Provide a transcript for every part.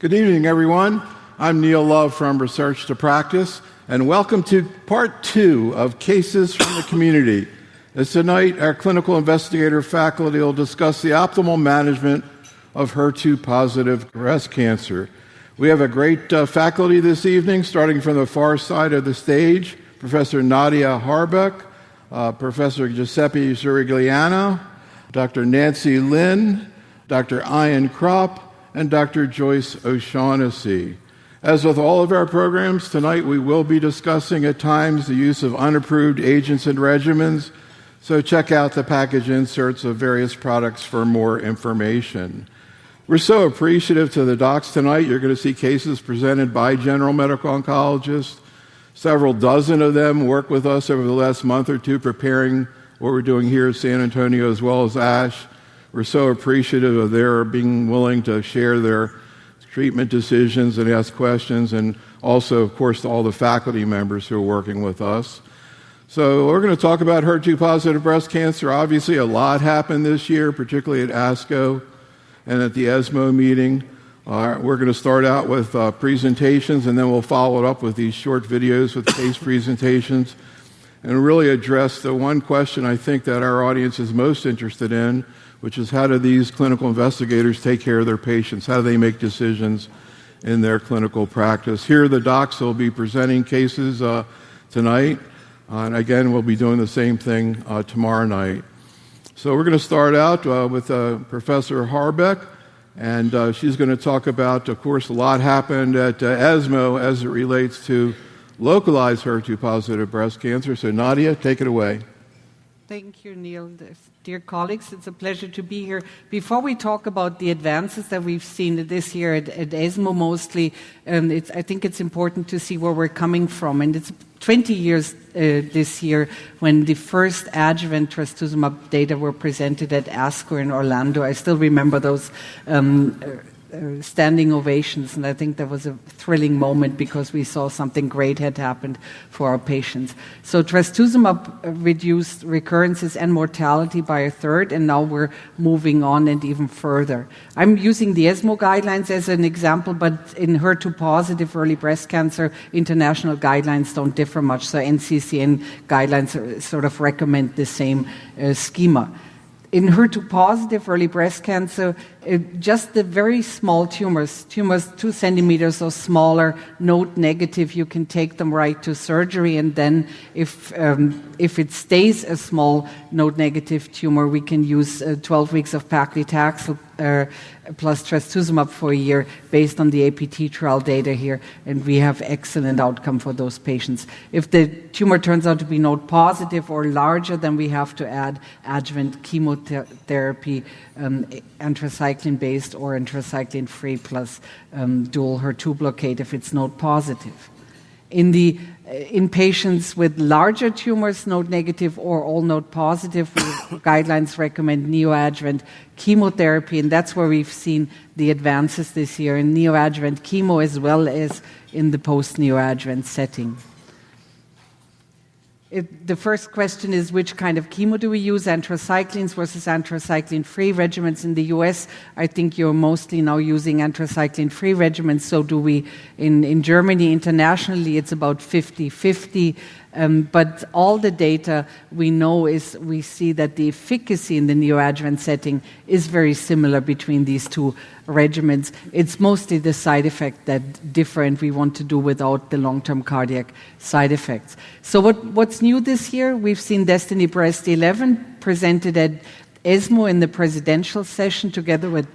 Good evening, everyone. I'm Neil Love from Research to Practice, and welcome to Part 2 of Cases from the Community. As tonight, our clinical investigator faculty will discuss the optimal management of HER2-positive breast cancer. We have a great faculty this evening, starting from the far side of the stage, Professor Nadia Harbeck, Professor Giuseppe Curigliano, Dr. Nancy U Lin, Dr. Ian E Krop, and Dr. Joyce O'Shaughnessy. As with all of our programs, tonight we will be discussing at times the use of unapproved agents and regimens, so check out the package inserts of various products for more information. We're so appreciative to the docs tonight. You're going to see cases presented by general medical oncologists. Several dozen of them work with us over the last month or two preparing what we're doing here at San Antonio as well as ASH. We're so appreciative of their being willing to share their treatment decisions and ask questions, and also, of course, to all the faculty members who are working with us. So we're going to talk about HER2-positive breast cancer. Obviously, a lot happened this year, particularly at ASCO and at the ESMO meeting. We're going to start out with presentations, and then we'll follow it up with these short videos with case presentations and really address the one question I think that our audience is most interested in, which is how do these clinical investigators take care of their patients? How do they make decisions in their clinical practice? Here, the docs will be presenting cases tonight, and again, we'll be doing the same thing tomorrow night. So we're going to start out with Professor Harbeck, and she's going to talk about, of course, a lot happened at ESMO as it relates to localized HER2-positive breast cancer. So Nadia, take it away. Thank you, Neil. Dear colleagues, it's a pleasure to be here. Before we talk about the advances that we've seen this year at ESMO mostly, I think it's important to see where we're coming from. And it's 20 years this year when the first adjuvant trastuzumab data were presented at ASCO in Orlando. I still remember those standing ovations, and I think that was a thrilling moment because we saw something great had happened for our patients. So trastuzumab reduced recurrences and mortality by a third, and now we're moving on and even further. I'm using the ESMO guidelines as an example, but in HER2-positive early breast cancer, international guidelines don't differ much, so NCCN guidelines sort of recommend the same schema. In HER2-positive early breast cancer, just the very small tumors 2 centimeters or smaller, node negative, you can take them right to surgery, and then if it stays a small node negative tumor, we can use 12 weeks of paclitaxel plus trastuzumab for a year based on the APT trial data here, and we have excellent outcome for those patients. If the tumor turns out to be node positive or larger, then we have to add adjuvant chemotherapy, anthracycline-based or anthracycline-free plus dual HER2 blockade if it's node positive. In patients with larger tumors, node negative or all node positive, guidelines recommend neoadjuvant chemotherapy, and that's where we've seen the advances this year in neoadjuvant chemo as well as in the post-neoadjuvant setting. The first question is, which kind of chemo do we use, anthracyclines versus anthracycline-free regimens in the US? I think you're mostly now using anthracycline-free regimens, so do we in Germany. Internationally, it's about 50-50. But all the data we know is we see that the efficacy in the neoadjuvant setting is very similar between these two regimens. It's mostly the side effect that differ, and we want to do without the long-term cardiac side effects. So what's new this year? We've seen Destiny Breast 11 presented at ESMO in the presidential session together with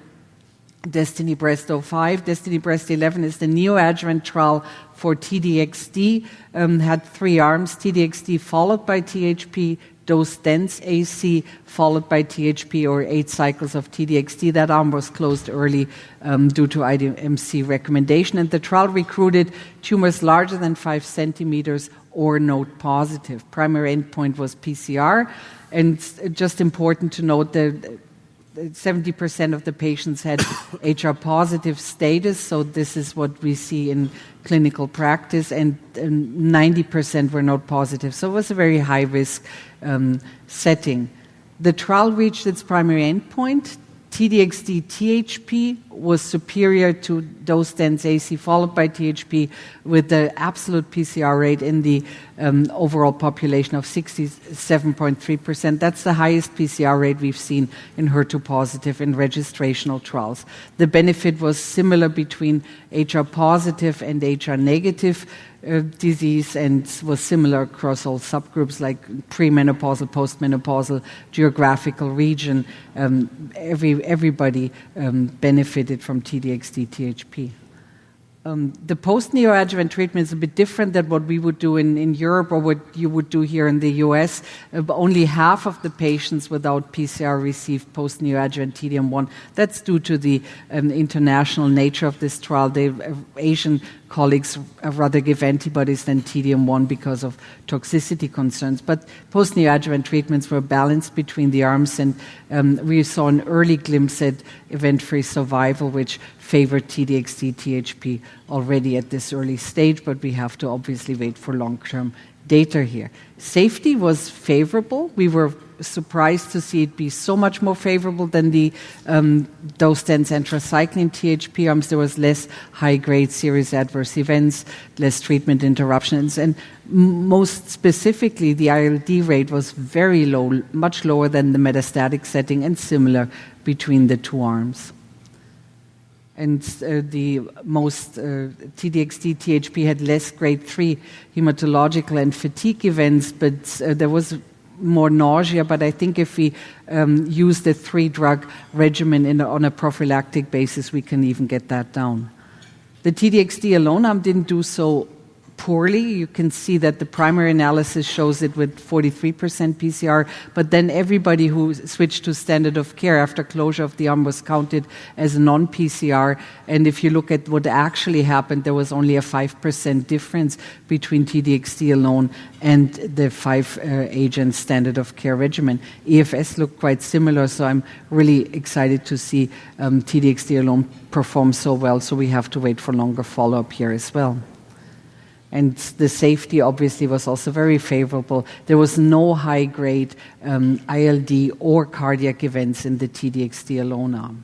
Destiny Breast 05. Destiny Breast 11 is the neoadjuvant trial for TDXD, had 3 arms, TDXD followed by THP, dose-dense AC followed by THP or 8 cycles of TDXD. That arm was closed early due to IDMC recommendation, and the trial recruited tumors larger than 5 centimeters or node positive. Primary endpoint was PCR, and it's just important to note that 70% of the patients had HR-positive status, so this is what we see in clinical practice, and 90% were node positive. So it was a very high-risk setting. The trial reached its primary endpoint, TDXD THP was superior to dose-dense AC followed by THP, with the absolute PCR rate in the overall population of 67.3%. That's the highest PCR rate we've seen in HER2-positive in registrational trials. The benefit was similar between HR-positive and HR-negative disease, and was similar across all subgroups like premenopausal, postmenopausal, geographical region. Everybody benefited from T-DXd THP. The post-neoadjuvant treatment is a bit different than what we would do in Europe or what you would do here in the US. Only half of the patients without PCR received post-neoadjuvant TDM1. That's due to the international nature of this trial. The Asian colleagues rather give antibodies than TDM1 because of toxicity concerns. But post-neoadjuvant treatments were balanced between the arms, and we saw an early glimpse at event-free survival, which favored T-DXd THP already at this early stage, but we have to obviously wait for long-term data here. Safety was favorable. We were surprised to see it be so much more favorable than the dose-dense anthracycline THP arms. There was less high-grade serious adverse events, less treatment interruptions, and most specifically, the ILD rate was very low, much lower than the metastatic setting, and similar between the two arms. And the most T-DXd THP had less grade 3 hematological and fatigue events, but there was more nausea. But I think if we use the 3-drug regimen on a prophylactic basis, we can even get that down. The T-DXd alone arm didn't do so poorly. You can see that the primary analysis shows it with 43% PCR, but then everybody who switched to standard of care after closure of the arm was counted as non-PCR. And if you look at what actually happened, there was only a 5% difference between T-DXd alone and the 5-agent standard of care regimen. EFS looked quite similar, so I'm really excited to see T-DXd alone perform so well, so we have to wait for longer follow-up here as well. And the safety obviously was also very favorable. There was no high-grade ILD or cardiac events in the T-DXd alone arm.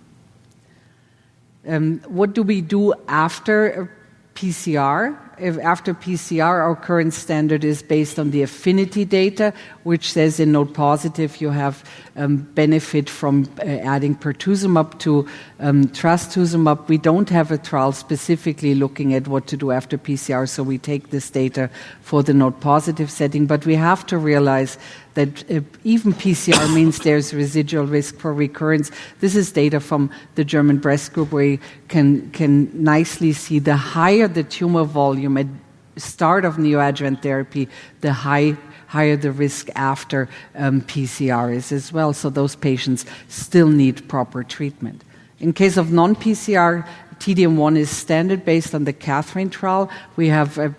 What do we do after PCR? After PCR, our current standard is based on the affinity data, which says in node positive you have benefit from adding pertuzumab to trastuzumab. We don't have a trial specifically looking at what to do after PCR, so we take this data for the node positive setting. But we have to realize that even PCR means there's residual risk for recurrence. This is data from the German breast group, where you can nicely see the higher the tumor volume at start of neoadjuvant therapy, the higher the risk after PCR is as well. So those patients still need proper treatment. In case of non-PCR, TDM1 is standard based on the Catherine trial. We have a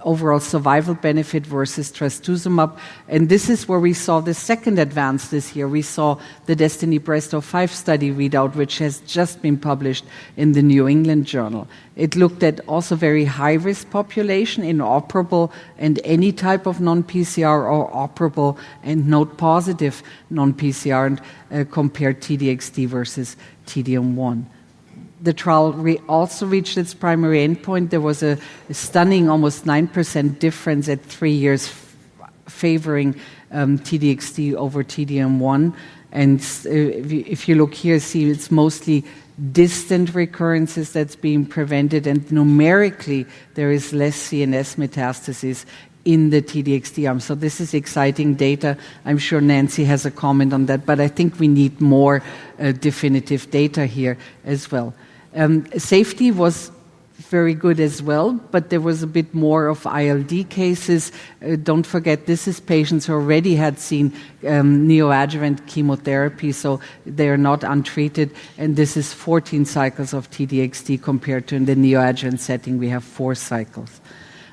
overall survival benefit versus trastuzumab. And this is where we saw the second advance this year. We saw the Destiny Breast 05 study readout, which has just been published in the New England Journal. It looked at also very high-risk population, inoperable and any type of non-PCR, or operable and node-positive non-PCR, and compared TDXd versus TDM1. The trial also reached its primary endpoint. There was a stunning almost 9% difference at 3 years favoring TDXd over TDM1. And if you look here, see it's mostly distant recurrences that's being prevented, and numerically there is less CNS metastases in the TDXd arm. So this is exciting data. I'm sure Nancy has a comment on that, but I think we need more definitive data here as well. Safety was very good as well, but there was a bit more of ILD cases. Don't forget, this is patients who already had seen neoadjuvant chemotherapy, so they are not untreated, and this is 14 cycles of TDXd compared to in the neoadjuvant setting we have 4 cycles.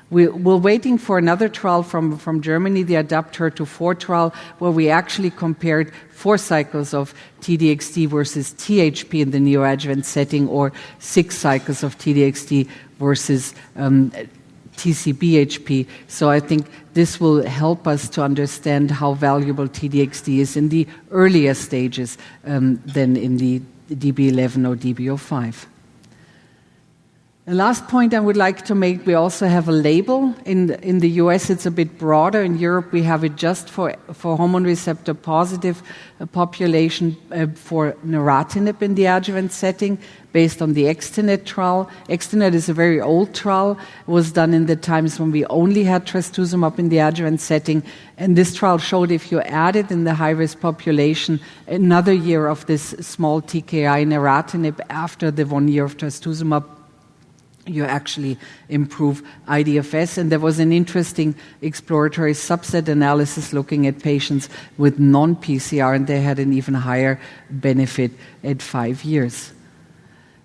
We're waiting for another trial from Germany, the ADAPT HER2-4 trial, where we actually compared 4 cycles of TDXd versus THP in the neoadjuvant setting, or 6 cycles of TDXd versus TCBHP. So I think this will help us to understand how valuable TDXd is in the earlier stages than in the DB11 or DB05. The last point I would like to make, we also have a label. In the US, it's a bit broader. In Europe, we have it just for hormone receptor positive population for neratinib in the adjuvant setting based on the Extenet trial. Extenet is a very old trial. It was done in the times when we only had trastuzumab in the adjuvant setting. And this trial showed if you added in the high-risk population another year of this small TKI neratinib after the 1 year of trastuzumab, you actually improve IDFS. And there was an interesting exploratory subset analysis looking at patients with non-PCR, and they had an even higher benefit at 5 years.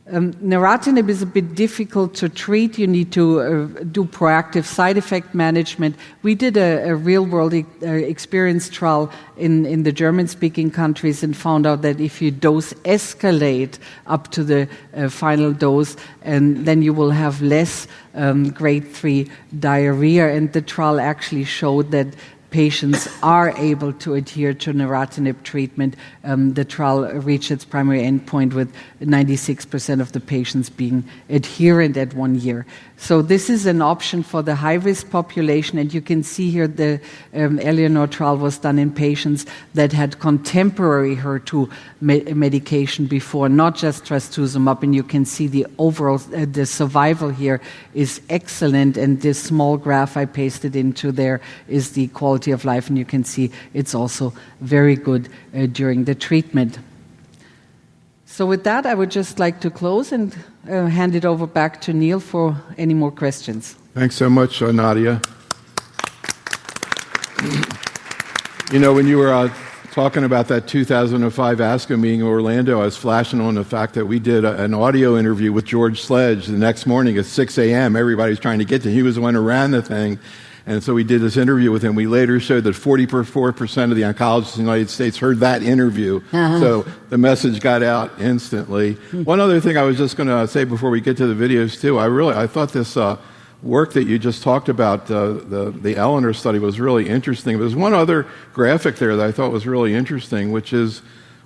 Neratinib is a bit difficult to treat. You need to do proactive side effect management. We did a real-world experience trial in the German-speaking countries and found out that if you dose escalate up to the final dose, and then you will have less grade 3 diarrhea. And the trial actually showed that patients are able to adhere to neratinib treatment. The trial reached its primary endpoint with 96% of the patients being adherent at 1 year. So this is an option for the high-risk population, and you can see here the Eleanor trial was done in patients that had contemporary HER2 medication before, not just trastuzumab, and you can see the overall, the survival here is excellent, and this small graph I pasted into there is the quality of life, and you can see it's also very good during the treatment. So with that, I would just like to close and hand it over back to Neil for any more questions. Thanks so much, Nadia. You know, when you were talking about that 2005 ASCO meeting in Orlando, I was flashing on the fact that we did an audio interview with George Sledge the next morning at 6 a.m. Everybody's trying to get to him. He was the one who ran the thing. And so we did this interview with him. We later showed that 44% of the oncologists in the United States heard that interview. So the message got out instantly. One other thing I was just going to say before we get to the videos too, I thought this work that you just talked about, the Eleanor study, was really interesting. There's one other graphic there that I thought was really interesting, which is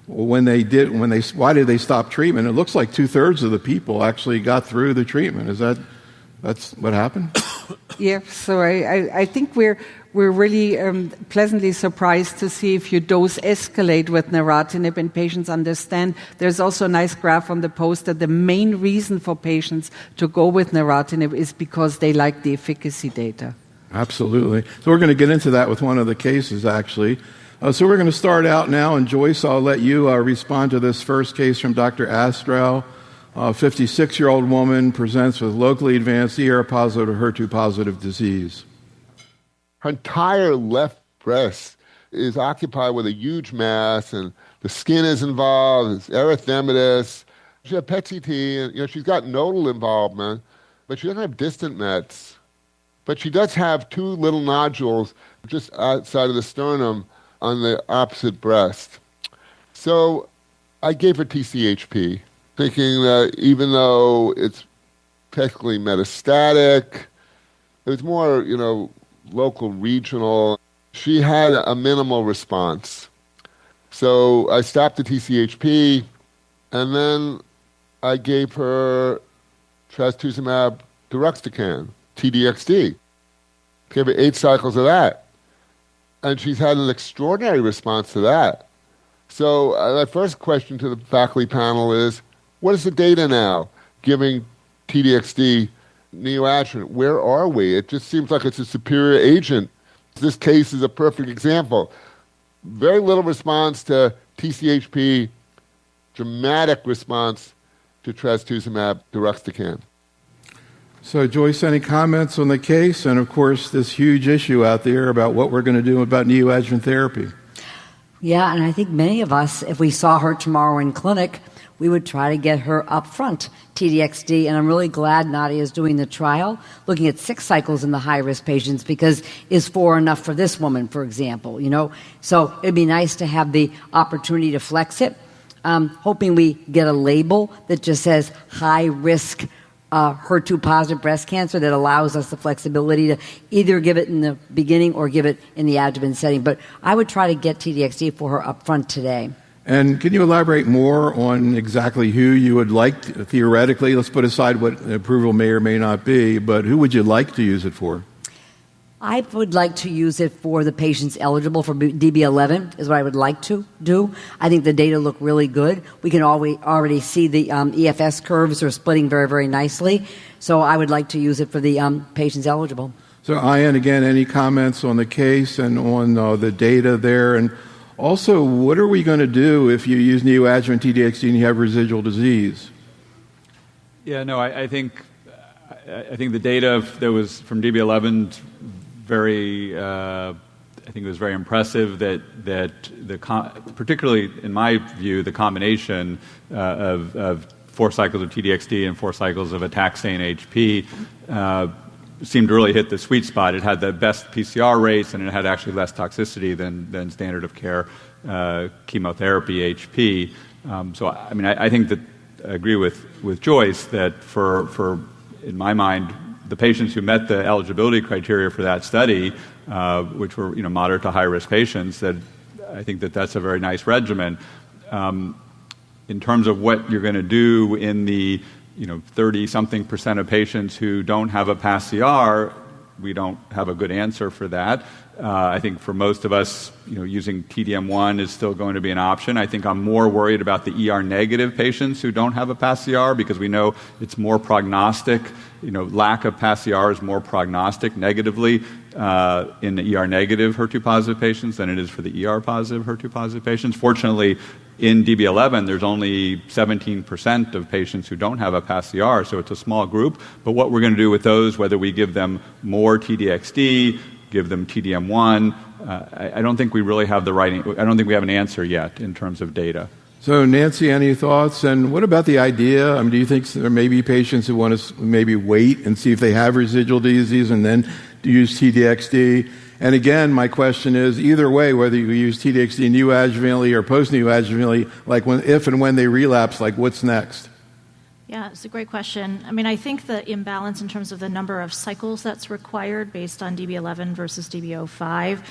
why did they stop treatment? It looks like 2/3 of the people actually got through the treatment. That's what happened? Yeah, so I think we're really pleasantly surprised to see if you dose escalate with neratinib and patients understand. There's also a nice graph on the poster. The main reason for patients to go with neratinib is because they like the efficacy data. Absolutely. So we're going to get into that with one of the cases, actually. So we're going to start out now, and Joyce, I'll let you respond to this first case from Dr. Astrow. A 56-year-old woman presents with locally advanced ER-positive or HER2-positive disease. Her entire left breast is occupied with a huge mass, and the skin is involved. It's erythematous. She had PET-CT, and she's got nodal involvement, but she doesn't have distant mets. But she does have 2 little nodules just outside of the sternum on the opposite breast. So I gave her TCHP, thinking that even though it's technically metastatic, it was more, local, regional. She had a minimal response. So I stopped the TCHP, and then I gave her trastuzumab deruxtecan, TDXD. Gave her 8 cycles of that. And she's had an extraordinary response to that. So my first question to the faculty panel is, what is the data now giving TDXD neoadjuvant? Where are we? It just seems like it's a superior agent. This case is a perfect example. Very little response to TCHP, dramatic response to trastuzumab deruxtecan. So, Joyce, any comments on the case? And, of course, this huge issue out there about what we're going to do about neoadjuvant therapy. Yeah, and I think many of us, if we saw her tomorrow in clinic, we would try to get her up front, TDXD, and I'm really glad Nadia is doing the trial, looking at 6 cycles in the high-risk patients, because is 4 enough for this woman, for example, So it'd be nice to have the opportunity to flex it. Hoping we get a label that just says high-risk HER2-positive breast cancer that allows us the flexibility to either give it in the beginning or give it in the adjuvant setting. But I would try to get TDXD for her up front today. And can you elaborate more on exactly who you would like, theoretically, let's put aside what approval may or may not be, but who would you like to use it for? I would like to use it for the patients eligible for DB11 is what I would like to do. I think the data look really good. We can already see the EFS curves are splitting very, very nicely. So I would like to use it for the patients eligible. So, Ian, again, any comments on the case and on the data there? And also, what are we going to do if you use neoadjuvant TDXD and you have residual disease? Yeah, no, I think the data that was from DB11 I think it was very impressive that particularly in my view, the combination of 4 cycles of TDXD and 4 cycles of a taxane HP seemed to really hit the sweet spot. It had the best PCR rates, and it had actually less toxicity than standard of care chemotherapy HP. So, I mean, I think that I agree with Joyce that for in my mind, the patients who met the eligibility criteria for that study, which were moderate to high risk patients, that I think that's a very nice regimen. In terms of what you're going to do in the 30-something% of patients who don't have a pass CR, we don't have a good answer for that. I think for most of us, using TDM1 is still going to be an option. I think I'm more worried about the ER-negative patients who don't have a pass CR because we know it's more prognostic. Lack of pass CR is more prognostic negatively in the ER-negative HER2-positive patients than it is for the ER-positive HER2-positive patients. Fortunately, in DB11, there's only 17% of patients who don't have a pass CR, so it's a small group. But what we're going to do with those, whether we give them more TDXD, give them TDM1, I don't think we really have I don't think we have an answer yet in terms of data. So, Nancy, any thoughts? And what about the idea? I mean, do you think there may be patients who want to maybe wait and see if they have residual disease and then use TDXD? And again, my question is, either way, whether you use TDXD neoadjuvantly or post-neoadjuvantly, like if and when they relapse, like what's next? Yeah, it's a great question. I mean, I think the imbalance in terms of the number of cycles that's required based on DB11 versus DB05,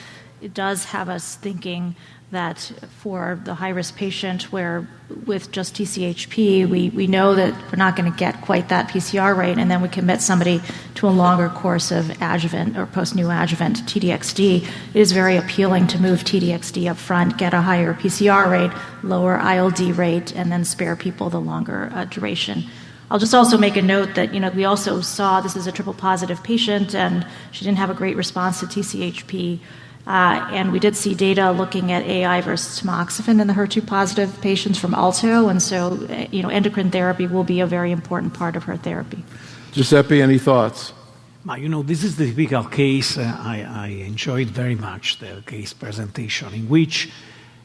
it does have us thinking that for the high-risk patient where with just TCHP, we know that we're not going to get quite that PCR rate, and then we commit somebody to a longer course of adjuvant or post-neoadjuvant TDXD. It is very appealing to move TDXD up front, get a higher PCR rate, lower ILD rate, and then spare people the longer duration. I'll just also make a note that, we also saw this is a triple-positive patient, and she didn't have a great response to TCHP. And we did see data looking at AI versus tamoxifen in the HER2-positive patients from ALTO, and so, endocrine therapy will be a very important part of her therapy. Giuseppe, any thoughts? This is the typical case. I enjoyed very much the case presentation in which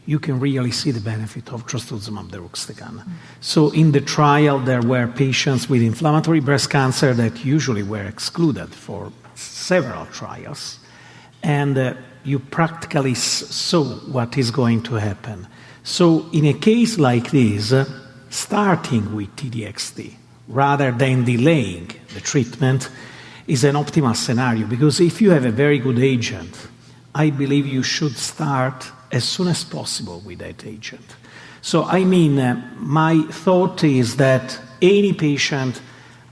you can really see the benefit of trastuzumab deruxtecan. So in the trial, there were patients with inflammatory breast cancer that usually were excluded for several trials. And you practically saw what is going to happen. So in a case like this, starting with TDXD rather than delaying the treatment is an optimal scenario, because if you have a very good agent, I believe you should start as soon as possible with that agent. So my thought is that any patient,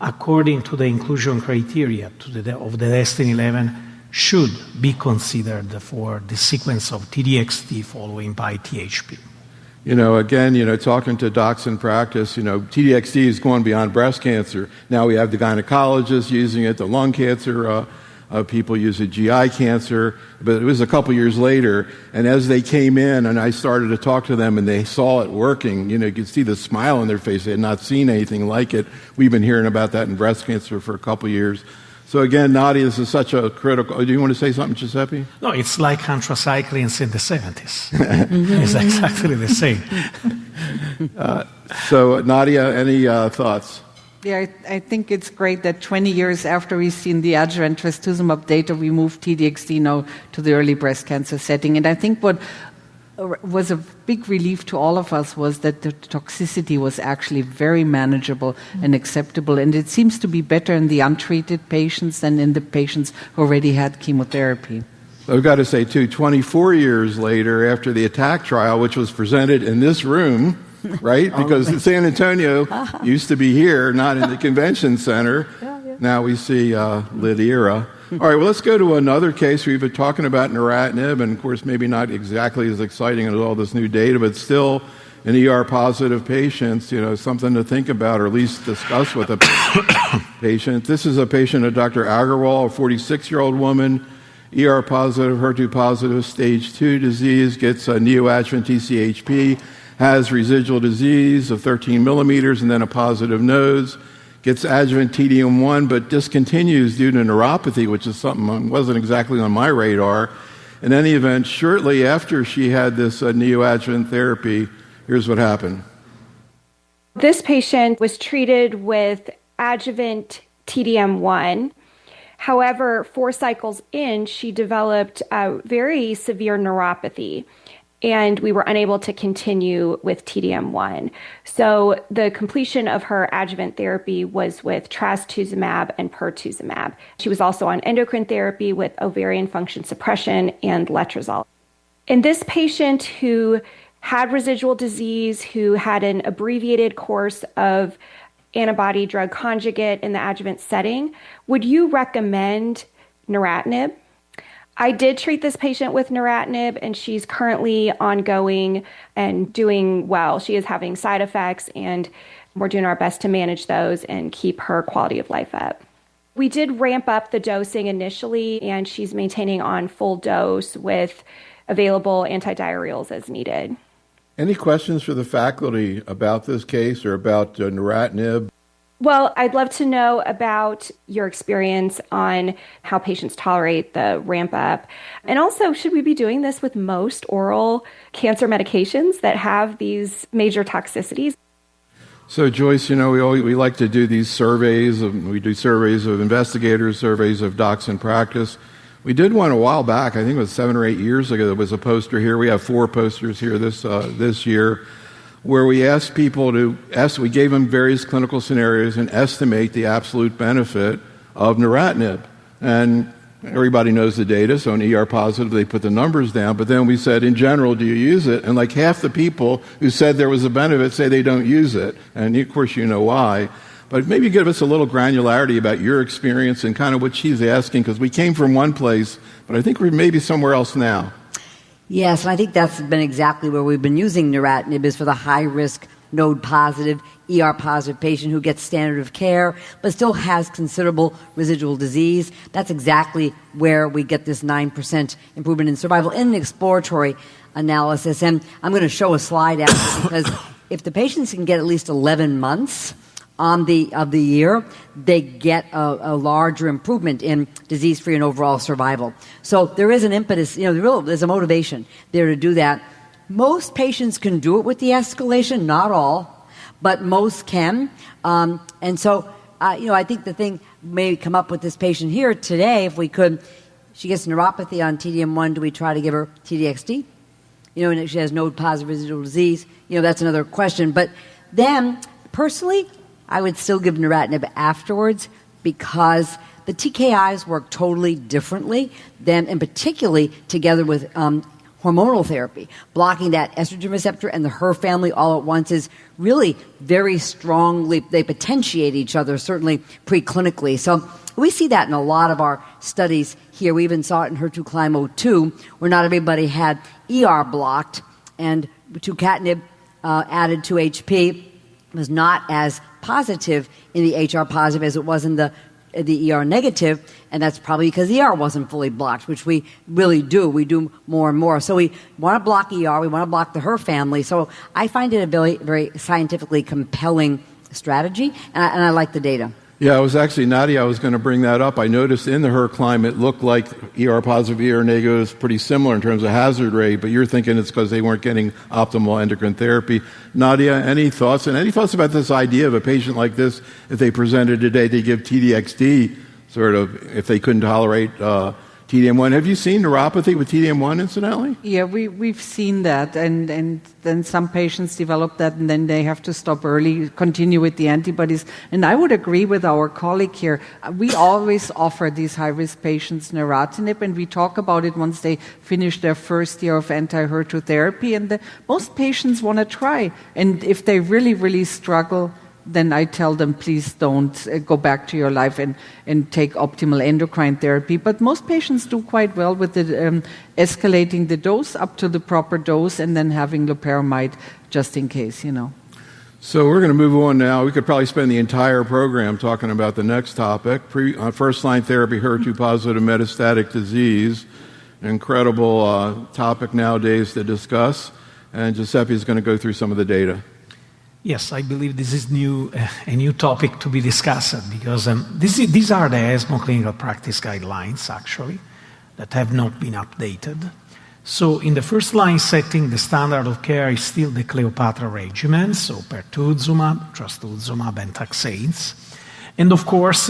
according to the inclusion criteria of the DESTINY-11, should be considered for the sequence of TDXD following by THP. Again, talking to docs in practice, TDXD is going beyond breast cancer. Now we have the gynecologists using it, the lung cancer people use it, GI cancer. But it was a couple years later, and as they came in and I started to talk to them and they saw it working, you could see the smile on their face. They had not seen anything like it. We've been hearing about that in breast cancer for a couple years. So again, Nadia, this is such a critical... Do you want to say something, Giuseppe? No, it's like anthracyclines in the 70s. It's exactly the same. So, Nadia, any thoughts? Yeah, I think it's great that 20 years after we've seen the adjuvant trastuzumab data, we moved TDXD now to the early breast cancer setting. And I think what was a big relief to all of us was that the toxicity was actually very manageable and acceptable, and it seems to be better in the untreated patients than in the patients who already had chemotherapy. I've got to say, too, 24 years later, after the ATTACK trial, which was presented in this room, right? Because San Antonio used to be here, not in the convention center. Now we see Lidera. All right, well, let's go to another case. We've been talking about neratinib, and of course, maybe not exactly as exciting as all this new data, but still in ER-positive patients, something to think about or at least discuss with a patient. This is a patient of Dr. Agarwal, a 46-year-old woman, ER-positive, HER2-positive, stage 2 disease, gets a neoadjuvant TCHP, has residual disease of 13 millimeters and then a positive nose, gets adjuvant TDM1 but discontinues due to neuropathy, which is something that wasn't exactly on my radar. In any event, shortly after she had this neoadjuvant therapy, here's what happened. This patient was treated with adjuvant TDM1. However, 4 cycles in, she developed a very severe neuropathy, and we were unable to continue with TDM1. So the completion of her adjuvant therapy was with trastuzumab and pertuzumab. She was also on endocrine therapy with ovarian function suppression and letrozole. In this patient who had residual disease, who had an abbreviated course of antibody drug conjugate in the adjuvant setting, would you recommend neratinib? I did treat this patient with neratinib, and she's currently ongoing and doing well. She is having side effects, and we're doing our best to manage those and keep her quality of life up. We did ramp up the dosing initially, and she's maintaining on full dose with available antidiarrheals as needed. Any questions for the faculty about this case or about neratinib? Well, I'd love to know about your experience on how patients tolerate the ramp up. And also, should we be doing this with most oral cancer medications that have these major toxicities? So, Joyce, we like to do these surveys. We do surveys of investigators, surveys of docs in practice. We did one a while back. I think it was 7 or 8 years ago. There was a poster here. We have 4 posters here this year, where we asked people we gave them various clinical scenarios and estimate the absolute benefit of neratinib. And everybody knows the data, so in ER-positive, they put the numbers down. But then we said, in general, do you use it? And like half the people who said there was a benefit say they don't use it. And of course, you know why. But maybe give us a little granularity about your experience and kind of what she's asking, because we came from one place, but I think we're maybe somewhere else now. Yes, and I think that's been exactly where we've been using neratinib, is for the high-risk, node-positive, ER-positive patient who gets standard of care but still has considerable residual disease. That's exactly where we get this 9% improvement in survival in an exploratory analysis. And I'm going to show a slide after, because if the patients can get at least 11 months of the year, they get a larger improvement in disease-free and overall survival. So there is an impetus, there's a motivation there to do that. Most patients can do it with the escalation, not all, but most can. And so, I think the thing may come up with this patient here today, if we could, she gets neuropathy on TDM1, do we try to give her TDXD? And if she has node-positive residual disease, that's another question. But then, personally, I would still give neratinib afterwards, because the TKIs work totally differently than, and particularly together with hormonal therapy. Blocking that estrogen receptor and the HER family all at once is really very strongly, they potentiate each other, certainly preclinically. So we see that in a lot of our studies here. We even saw it in HER2-CLIMB-02, where not everybody had ER blocked, and tucatinib added to HP was not as positive in the HR positive as it was in the ER negative, and that's probably because ER wasn't fully blocked, which we really do. We do more and more. So we want to block ER, we want to block the HER family. So I find it a very, very scientifically compelling strategy, and I like the data. Yeah, Nadia, I was going to bring that up. I noticed in the HER climb, it looked like ER-positive, ER-negative is pretty similar in terms of hazard rate, but you're thinking it's because they weren't getting optimal endocrine therapy. Nadia, any thoughts? And any thoughts about this idea of a patient like this, if they presented today, they give TDXD, sort of, if they couldn't tolerate TDM1. Have you seen neuropathy with TDM1, incidentally? Yeah, we've seen that, and then some patients develop that, and then they have to stop early, continue with the antibodies. And I would agree with our colleague here. We always offer these high-risk patients neratinib, and we talk about it once they finish their first year of anti-HER2 therapy, and most patients want to try. And if they really, really struggle, then I tell them, please don't go back to your life and take optimal endocrine therapy. But most patients do quite well with the, escalating the dose up to the proper dose and then having loperamide just in case, So we're going to move on now. We could probably spend the entire program talking about the next topic, first-line therapy, HER2-positive metastatic disease. An incredible topic nowadays to discuss. And Giuseppe is going to go through some of the data. Yes, I believe this is a new topic to be discussed because these are the ESMO clinical practice guidelines, actually, that have not been updated. So in the first-line setting, the standard of care is still the Cleopatra regimen, so pertuzumab, trastuzumab, and taxanes. And of course,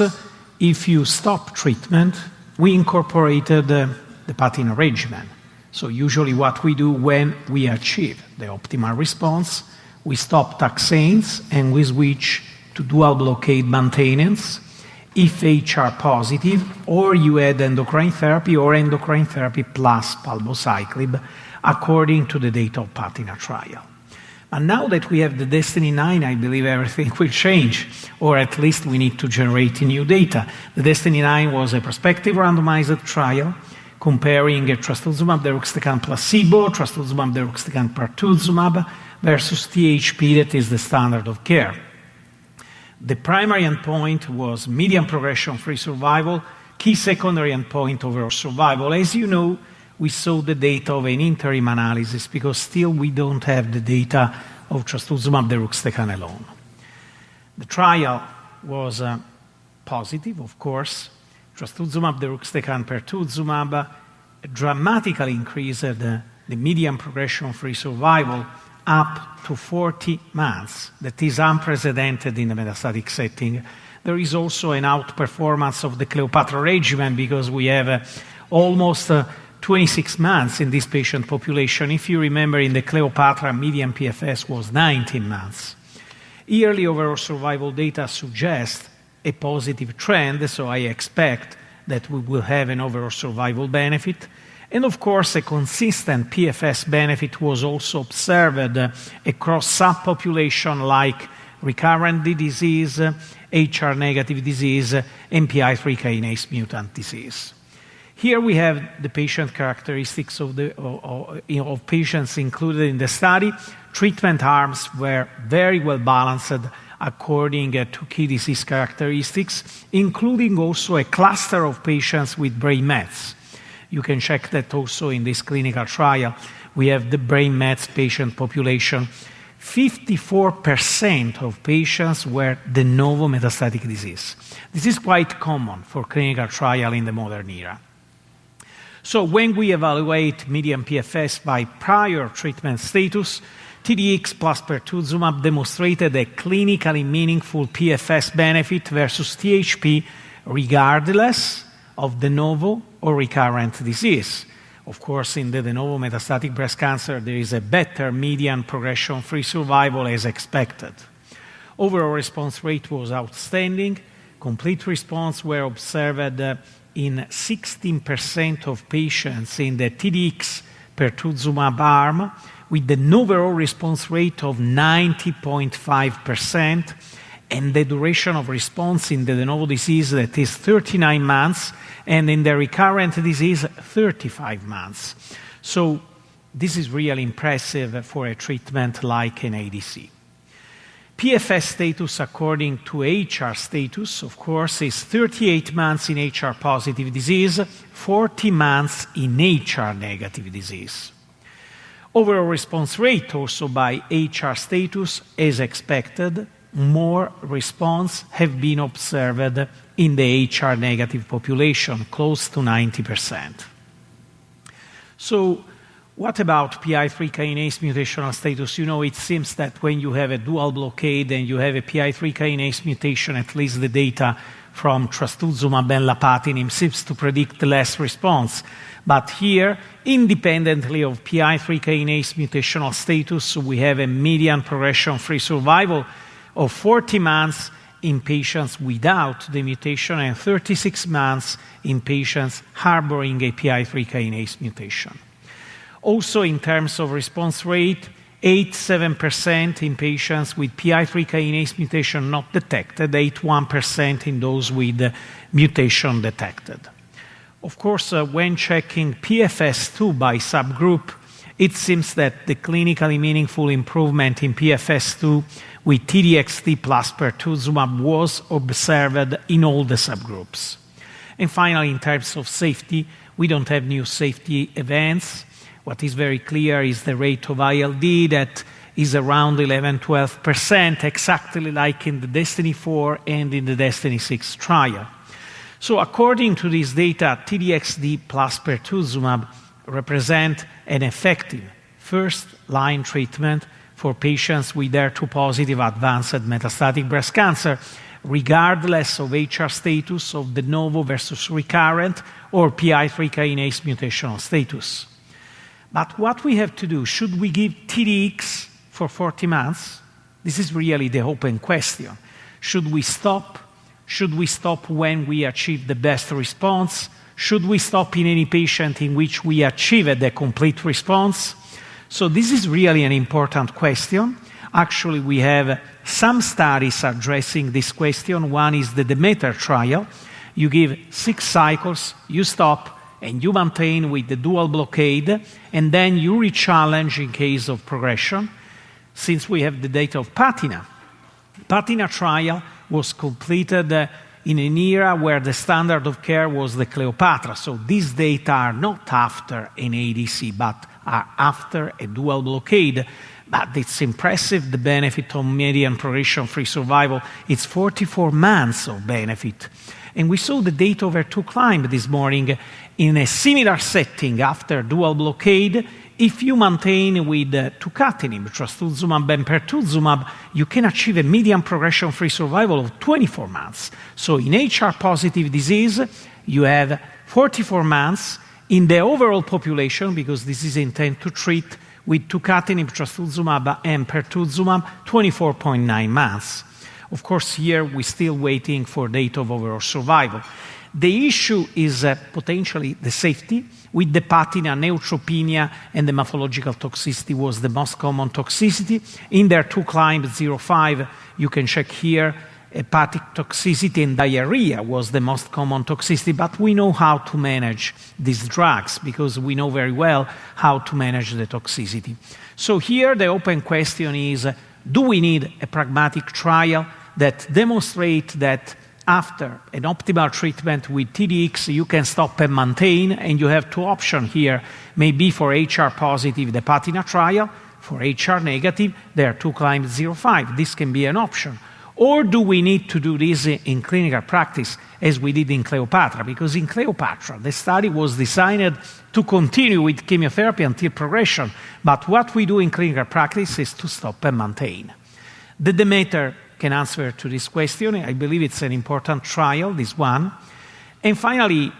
if you stop treatment, we incorporated the pertinent regimen. So usually what we do when we achieve the optimal response, we stop taxanes and we switch to dual blockade maintenance if HR positive, or you add endocrine therapy or endocrine therapy plus palbociclib according to the data of PATINA trial. And now that we have the DESTINY-9, I believe everything will change, or at least we need to generate new data. The DESTINY-9 was a prospective randomized trial comparing trastuzumab deruxtecan placebo, trastuzumab deruxtecan pertuzumab, versus THP, that is the standard of care. The primary endpoint was median progression-free survival, key secondary endpoint overall survival. As you know, we saw the data of an interim analysis because still we don't have the data of trastuzumab deruxtecan alone. The trial was positive, of course. Trastuzumab deruxtecan pertuzumab dramatically increased the median progression-free survival up to 40 months. That is unprecedented in the metastatic setting. There is also an outperformance of the Cleopatra regimen because we have almost 26 months in this patient population. If you remember, in the Cleopatra, median PFS was 19 months. Yearly overall survival data suggest a positive trend, so I expect that we will have an overall survival benefit. And of course, a consistent PFS benefit was also observed across subpopulation like recurrent disease, HR-negative disease, and PI3 kinase mutant disease. Here we have the patient characteristics of patients included in the study. Treatment arms were very well balanced according to key disease characteristics, including also a cluster of patients with brain mets. You can check that also in this clinical trial. We have the brain mets patient population. 54% of patients were de novo metastatic disease. This is quite common for clinical trial in the modern era. So when we evaluate median PFS by prior treatment status, TDX plus pertuzumab demonstrated a clinically meaningful PFS benefit versus THP regardless of de novo or recurrent disease. Of course, in the de novo metastatic breast cancer, there is a better median progression-free survival as expected. Overall response rate was outstanding. Complete response were observed in 16% of patients in the TDX pertuzumab arm, with an overall response rate of 90.5%, and the duration of response in the de novo disease that is 39 months, and in the recurrent disease, 35 months. So this is really impressive for a treatment like an ADC. PFS status according to HR status, of course, is 38 months in HR-positive disease, 40 months in HR-negative disease. Overall response rate also by HR status, as expected, more response have been observed in the HR-negative population, close to 90%. So what about PI3 kinase mutational status? You know, it seems that when you have a dual blockade and you have a PI3 kinase mutation, at least the data from trastuzumab and lapatinib seems to predict less response. But here, independently of PI3 kinase mutational status, we have a median progression-free survival of 40 months in patients without the mutation and 36 months in patients harboring a PI3 kinase mutation. Also, in terms of response rate, 87% in patients with PI3 kinase mutation not detected, 81% in those with mutation detected. Of course, when checking PFS2 by subgroup, it seems that the clinically meaningful improvement in PFS2 with T-DXd plus pertuzumab was observed in all the subgroups. And finally, in terms of safety, we don't have new safety events. What is very clear is the rate of ILD that is around 11-12%, exactly like in the DESTINY-4 and in the DESTINY-6 trial. So according to this data, T-DXd plus pertuzumab represent an effective first-line treatment for patients with HER2-positive advanced metastatic breast cancer, regardless of HR status of de novo versus recurrent or PI3 kinase mutational status. But what we have to do, should we give TDX for 40 months? This is really the open question. Should we stop? Should we stop when we achieve the best response? Should we stop in any patient in which we achieved a complete response? So this is really an important question. Actually, we have some studies addressing this question. One is the Demeter trial. You give 6 cycles, you stop, and you maintain with the dual blockade, and then you re-challenge in case of progression. Since we have the data of Patina, Patina trial was completed in an era where the standard of care was the Cleopatra. So these data are not after an ADC, but are after a dual blockade. But it's impressive, the benefit of median progression-free survival. It's 44 months of benefit. And we saw the data over HER2CLIMB this morning in a similar setting after dual blockade. If you maintain with tucatinib, trastuzumab, and pertuzumab, you can achieve a median progression-free survival of 24 months. So in HR-positive disease, you have 44 months. In the overall population, because this is intent to treat with tucatinib, trastuzumab, and pertuzumab, 24.9 months. Of course, here we're still waiting for data of overall survival. The issue is potentially the safety. With the patina, neutropenia and the hematological toxicity was the most common toxicity. In their HER2CLIMB 05, you can check here, hepatic toxicity and diarrhea was the most common toxicity, but we know how to manage these drugs because we know very well how to manage the toxicity. So here the open question is, do we need a pragmatic trial that demonstrates that after an optimal treatment with TDX, you can stop and maintain, and you have 2 options here. Maybe for HR positive, the Patina trial, for HR negative, there are HER2CLIMB 05. This can be an option. Or do we need to do this in clinical practice as we did in Cleopatra? Because in Cleopatra, the study was designed to continue with chemotherapy until progression. But what we do in clinical practice is to stop and maintain. The Demeter can answer to this question. I believe it's an important trial, this one. And finally,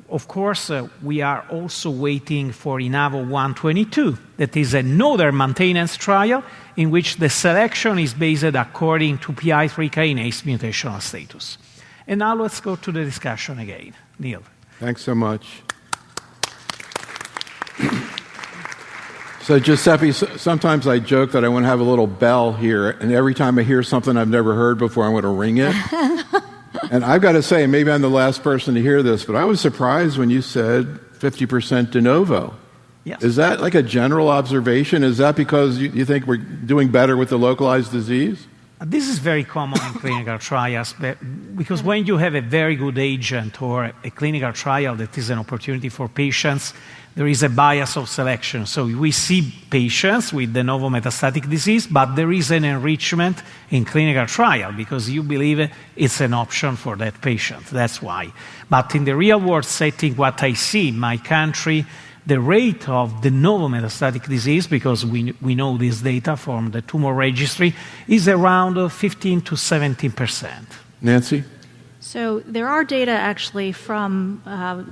of course, we are also waiting for INAVO 122. That is another maintenance trial in which the selection is based according to PI3 kinase mutational status. And now let's go to the discussion again. Neil. Thanks so much. So Giuseppe, sometimes I joke that I want to have a little bell here, and every time I hear something I've never heard before, I want to ring it. And I've got to say, maybe I'm the last person to hear this, but I was surprised when you said 50% de novo. Yes. Is that like a general observation? Is that because you think we're doing better with the localized disease? This is very common in clinical trials, because when you have a very good agent or a clinical trial that is an opportunity for patients, there is a bias of selection. So we see patients with de novo metastatic disease, but there is an enrichment in clinical trial because you believe it's an option for that patient. That's why. But in the real-world setting, what I see in my country, the rate of de novo metastatic disease, because we know this data from the tumor registry, is around 15 to 17%. Nancy? So there are data actually from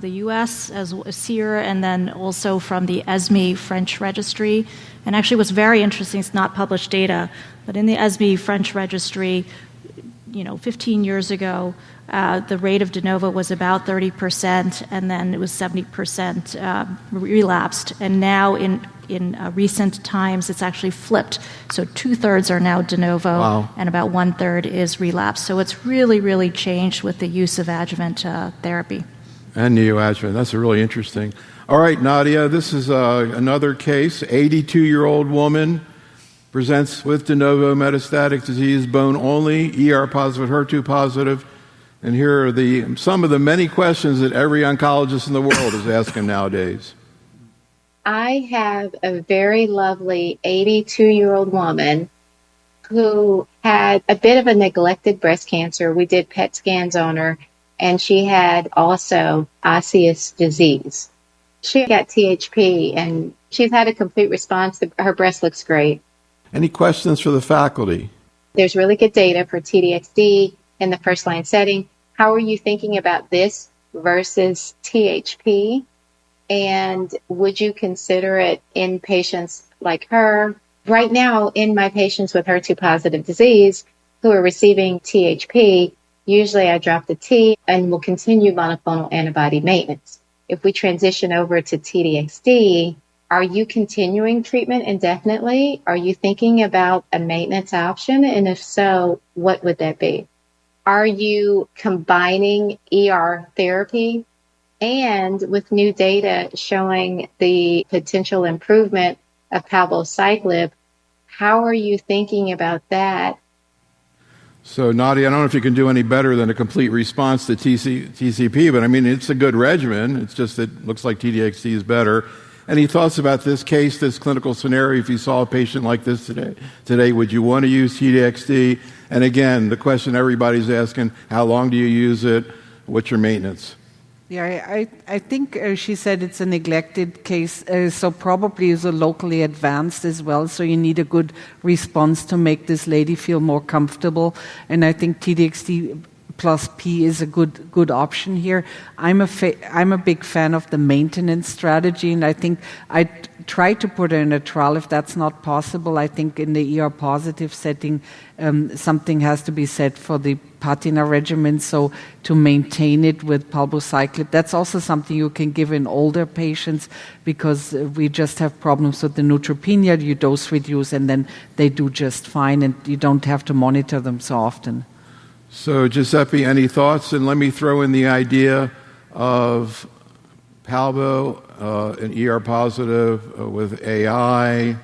the U.S. as SEER and then also from the ESME French registry. And actually what's very interesting, it's not published data, but in the ESME French registry, 15 years ago, the rate of de novo was about 30%, and then it was 70% relapsed. And now in recent times, it's actually flipped. So 2/3 are now de novo, Wow. and about 1/3 is relapsed. So it's really, really changed with the use of adjuvant therapy. And neoadjuvant. That's really interesting. All right, Nadia, this is another case. 82-year-old woman presents with de novo metastatic disease, bone only, ER-positive, HER2-positive. And here are some of the many questions that every oncologist in the world is asking nowadays. I have a very lovely 82-year-old woman who had a bit of a neglected breast cancer. We did PET scans on her, and she had also osseous disease. She got THP, and she's had a complete response. Her breast looks great. Any questions for the faculty? There's really good data for TDXD in the first-line setting. How are you thinking about this versus THP? And would you consider it in patients like her? Right now, in my patients with HER2-positive disease who are receiving THP, usually I drop the T and will continue monoclonal antibody maintenance. If we transition over to TDXD, are you continuing treatment indefinitely? Are you thinking about a maintenance option? And if so, what would that be? Are you combining ER therapy? And with new data showing the potential improvement of palbociclib, how are you thinking about that? So, Nadia, I don't know if you can do any better than a complete response to TCP, but I mean, it's a good regimen. It's just that it looks like TDXD is better. Any thoughts about this case, this clinical scenario? If you saw a patient like this today, would you want to use TDXD? And again, the question everybody's asking, how long do you use it? What's your maintenance? Yeah, I think she said it's a neglected case, so probably is a locally advanced as well, so you need a good response to make this lady feel more comfortable. And I think TDXD plus P is a good option here. I'm a big fan of the maintenance strategy, and I think I try to put her in a trial if that's not possible. I think in the ER-positive setting, something has to be said for the patina regimen, so to maintain it with palbociclib. That's also something you can give in older patients because we just have problems with the neutropenia. You dose reduce, and then they do just fine, and you don't have to monitor them so often. So, Giuseppe, any thoughts? And let me throw in the idea of palbo, an ER-positive with AI,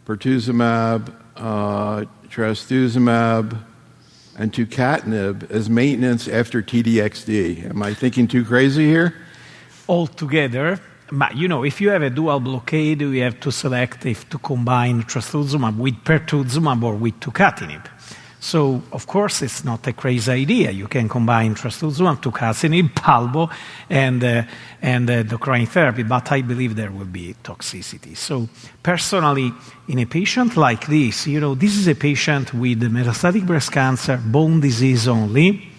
pertuzumab, trastuzumab, and tucatinib as maintenance after TDXD. Am I thinking too crazy here? Altogether, but if you have a dual blockade, you have to select if to combine trastuzumab with pertuzumab or with tucatinib. So, of course, it's not a crazy idea. You can combine trastuzumab, tucatinib, palbo, and endocrine therapy, but I believe there will be toxicity. So, personally, in a patient like this, this is a patient with metastatic breast cancer, bone disease only.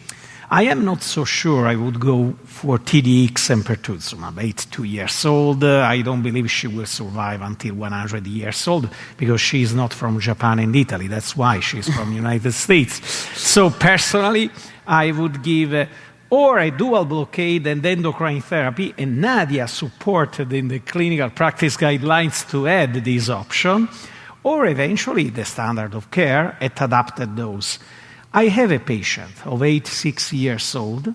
I am not so sure I would go for TDX and pertuzumab. 82 years old. I don't believe she will survive until 100 years old because she is not from Japan and Italy. That's why she's from the United States. So personally, I would give or a dual blockade and endocrine therapy, and Nadia supported in the clinical practice guidelines to add this option, or eventually the standard of care at adapted dose. I have a patient of 86 years old.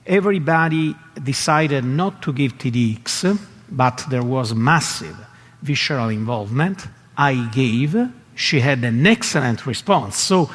Everybody decided not to give TDX, but there was massive visceral involvement. I gave. She had an excellent response. So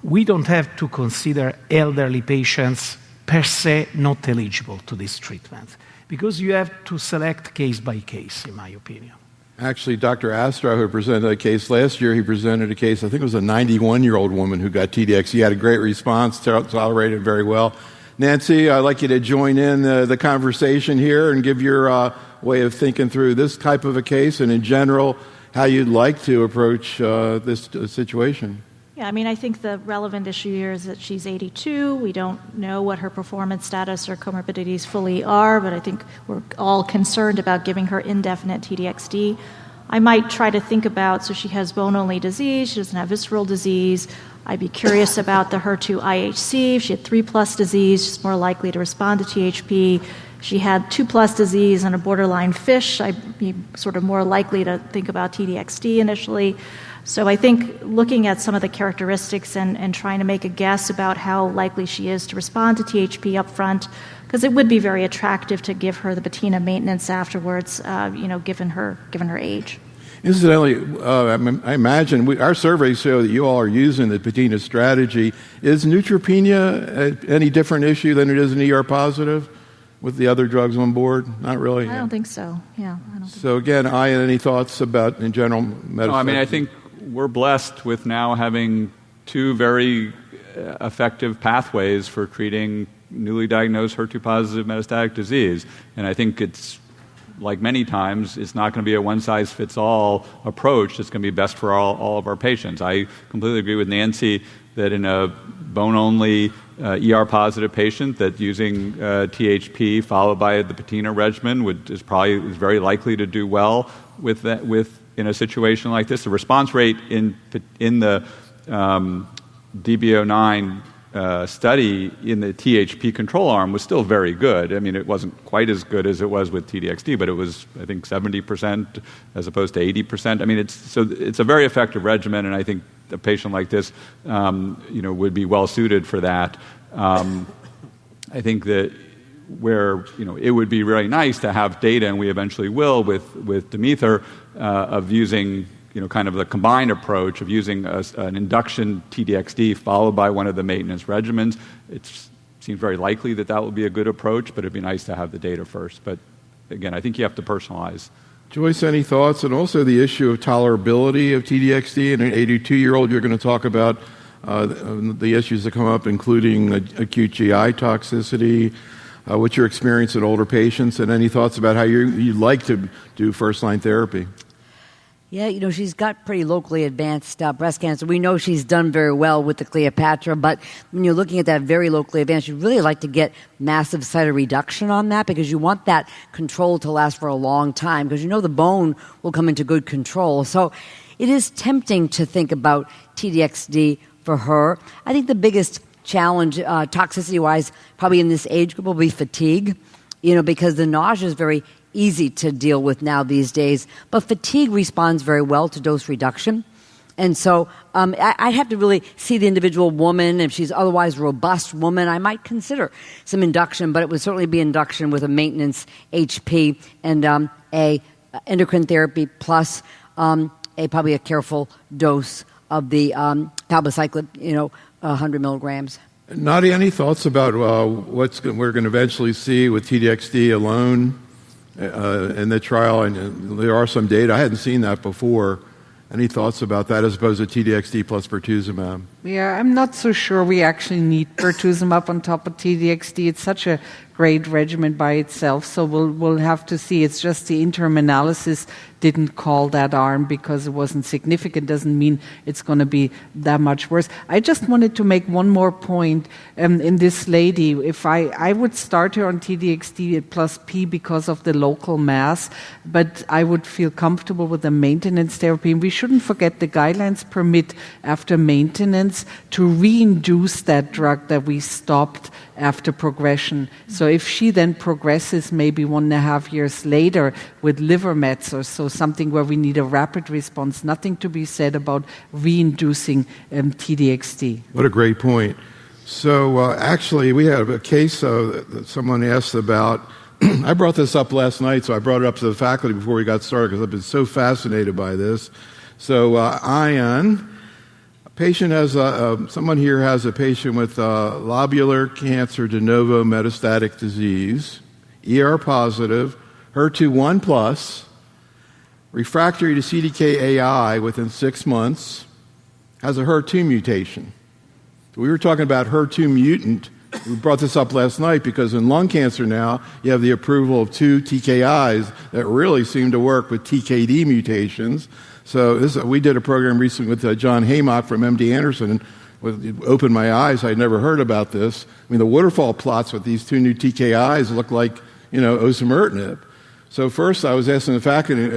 we don't have to consider elderly patients per se not eligible to this treatment because you have to select case by case, in my opinion. Actually, Dr. Astrow, who presented a case last year, he presented a case, I think it was a 91-year-old woman who got TDX. He had a great response, tolerated very well. Nancy, I'd like you to join in the conversation here and give your way of thinking through this type of a case and in general, how you'd like to approach this situation. Yeah, I mean, I think the relevant issue here is that she's 82. We don't know what her performance status or comorbidities fully are, but I think we're all concerned about giving her indefinite T-DXd. I might try to think about, so she has bone-only disease, she doesn't have visceral disease. I'd be curious about the HER2 IHC. If she had 3+ disease, she's more likely to respond to THP. She had 2+ disease and a borderline FISH. I'd be sort of more likely to think about T-DXd initially. So I think looking at some of the characteristics and trying to make a guess about how likely she is to respond to THP up front, because it would be very attractive to give her the patina maintenance afterwards, given her age. Incidentally, I imagine our surveys show that you all are using the patina strategy. Is neutropenia any different issue than it is an ER positive with the other drugs on board? Not really. I don't think so. Yeah. I don't so again, Ian, any thoughts about in general medicine? No, I mean, I think we're blessed with now having two very effective pathways for treating newly diagnosed HER2-positive metastatic disease. And I think it's, like many times, it's not going to be a one-size-fits-all approach that's going to be best for all of our patients. I completely agree with Nancy that in a bone-only ER-positive patient, that using THP followed by the patina regimen is very likely to do well with that. In a situation like this, the response rate in the DB09 study in the THP control arm was still very good. I mean, it wasn't quite as good as it was with T-DXd, but it was, I think, 70% as opposed to 80%. I mean, it's a very effective regimen, and I think a patient like this, would be well suited for that. I think that where it would be really nice to have data, and we eventually will with Demether, of using kind of the combined approach of using an induction T-DXd followed by one of the maintenance regimens. It seems very likely that will be a good approach, but it'd be nice to have the data first. But again, I think you have to personalize. Joyce, any thoughts? And also the issue of tolerability of T-DXd in an 82-year-old. You're going to talk about the issues that come up, including acute GI toxicity. What's your experience in older patients, and any thoughts about how you like to do first-line therapy? Yeah, she's got pretty locally advanced breast cancer. We know she's done very well with the Cleopatra, but when you're looking at that very locally advanced, you'd really like to get massive cytoreduction on that, because you want that control to last for a long time, because the bone will come into good control. So it is tempting to think about T-DXd for her. I think the biggest challenge, toxicity-wise, probably in this age group will be fatigue, because the nausea is very easy to deal with now these days, but fatigue responds very well to dose reduction. And so I have to really see the individual woman. If she's otherwise a robust woman, I might consider some induction, but it would certainly be induction with a maintenance HP and a endocrine therapy plus probably a careful dose of the palbociclib, 100 milligrams. Nadia, any thoughts about what we're going to eventually see with T-DXd alone in the trial? And there are some data. I hadn't seen that before. Any thoughts about that as opposed to T-DXd plus pertuzumab? Yeah, I'm not so sure we actually need pertuzumab on top of T-DXd. It's such a great regimen by itself, so we'll have to see. It's just the interim analysis didn't call that arm because it wasn't significant. Doesn't mean it's going to be that much worse. I just wanted to make one more point in this lady. If I would start her on T-DXd plus P because of the local mass, but I would feel comfortable with the maintenance therapy. And we shouldn't forget the guidelines permit after maintenance to reinduce that drug that we stopped after progression. So if she then progresses maybe 1.5 years later with liver mets or so, something where we need a rapid response, nothing to be said about reinducing T-DXd. What a great point. So actually, we have a case that someone asked about. I brought this up last night, so I brought it up to the faculty before we got started because I've been so fascinated by this. So Ian, someone here has a patient with lobular cancer de novo metastatic disease, ER positive, HER2 1+, refractory to CDKAI within 6 months, has a HER2 mutation. So we were talking about HER2 mutant. We brought this up last night because in lung cancer now, you have the approval of 2 TKIs that really seem to work with TKD mutations. So we did a program recently with John Haymock from MD Anderson, and it opened my eyes. I'd never heard about this. I mean, the waterfall plots with these two new TKIs look like, osimertinib. So first I was asking the faculty,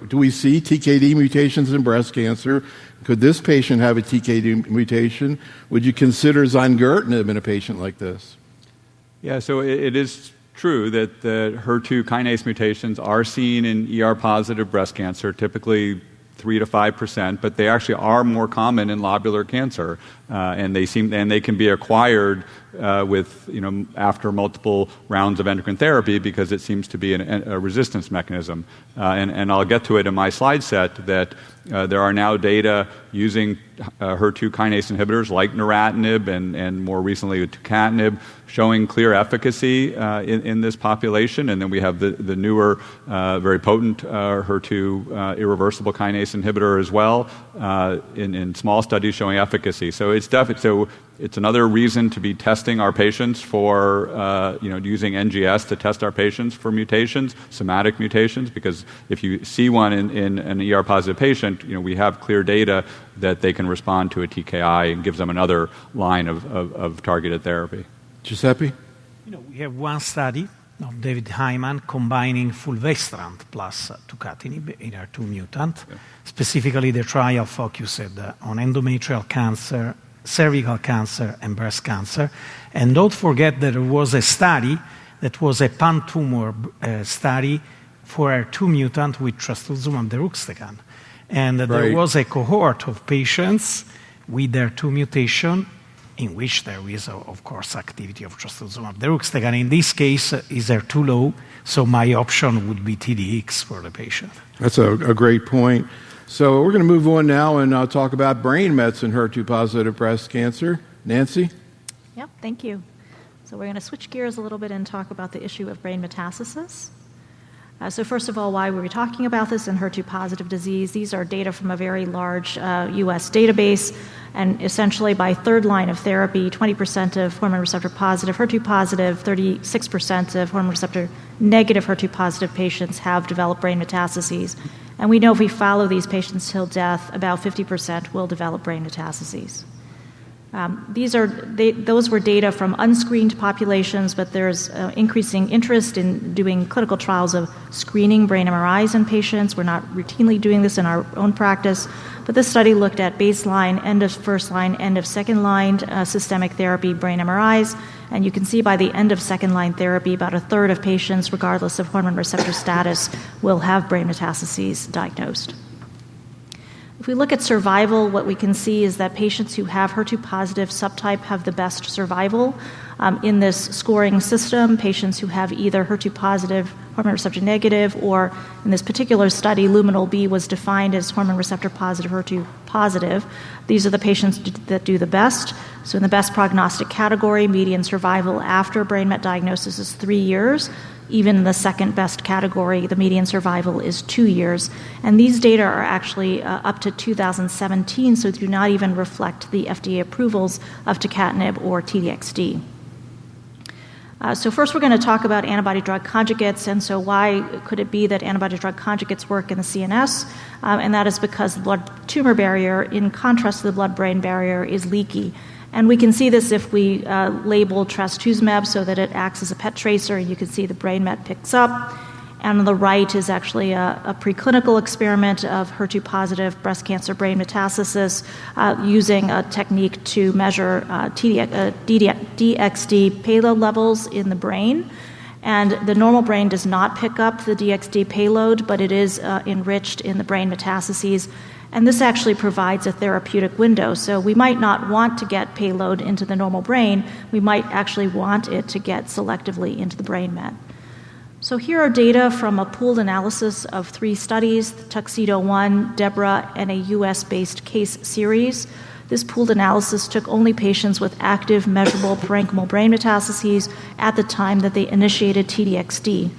do we see TKD mutations in breast cancer? Could this patient have a TKD mutation? Would you consider zongertinib in a patient like this? Yeah, so it is true that the HER2 kinase mutations are seen in ER-positive breast cancer, typically 3 to 5%, but they actually are more common in lobular cancer, and they can be acquired after multiple rounds of endocrine therapy because it seems to be a resistance mechanism. And I'll get to it in my slide set that there are now data using HER2 kinase inhibitors like neratinib and more recently tucatinib showing clear efficacy in this population. And then we have the newer, very potent HER2 irreversible kinase inhibitor as well in small studies showing efficacy. So it's another reason to be testing our patients for, using NGS to test our patients for mutations, somatic mutations, because if you see one in an ER-positive patient, we have clear data that they can respond to a TKI and gives them another line of targeted therapy. Giuseppe? We have one study of David Hyman combining fulvestrant plus tucatinib in HER2 mutant. Yeah. Specifically, the trial focused on endometrial cancer, cervical cancer, and breast cancer. And don't forget that there was a study that was a pan-tumor study for HER2 mutant with trastuzumab deruxtecan. And there was a cohort of patients with HER2 mutation in which there is, of course, activity of trastuzumab deruxtecan. In this case, is HER2 low, so my option would be TDX for the patient. That's a great point. So we're going to move on now and talk about brain mets in HER2-positive breast cancer. Nancy? Yep, thank you. So we're going to switch gears a little bit and talk about the issue of brain metastasis. So first of all, why were we talking about this in HER2-positive disease? These are data from a very large U.S. database, and essentially by third line of therapy, 20% of hormone receptor positive, HER2-positive, 36% of hormone receptor negative HER2-positive patients have developed brain metastases. And we know if we follow these patients till death, about 50% will develop brain metastases. Those were data from unscreened populations, but there's increasing interest in doing clinical trials of screening brain MRIs in patients. We're not routinely doing this in our own practice, but this study looked at baseline, end of first line, end of second line systemic therapy brain MRIs, and you can see by the end of second line therapy, about a third of patients, regardless of hormone receptor status, will have brain metastases diagnosed. If we look at survival, what we can see is that patients who have HER2-positive subtype have the best survival. In this scoring system, patients who have either HER2-positive, hormone receptor negative, or in this particular study, luminal B was defined as hormone receptor positive, HER2-positive. These are the patients that do the best. So in the best prognostic category, median survival after brain met diagnosis is 3 years. Even in the second best category, the median survival is 2 years. And these data are actually up to 2017, so do not even reflect the FDA approvals of tucatinib or TDXD. So first we're going to talk about antibody-drug conjugates, and so why could it be that antibody-drug conjugates work in the CNS? And that is because the blood-tumor barrier, in contrast to the blood-brain barrier, is leaky. And we can see this if we label trastuzumab so that it acts as a PET tracer, and you can see the brain met picks up. And on the right is actually a preclinical experiment of HER2-positive breast cancer brain metastasis using a technique to measure DXD payload levels in the brain. And the normal brain does not pick up the DXD payload, but it is enriched in the brain metastases. And this actually provides a therapeutic window. So we might not want to get payload into the normal brain. We might actually want it to get selectively into the brain met. So here are data from a pooled analysis of 3 studies, Tuxedo 1, Deborah, and a US-based case series. This pooled analysis took only patients with active, measurable parenchymal brain metastases at the time that they initiated TDXD.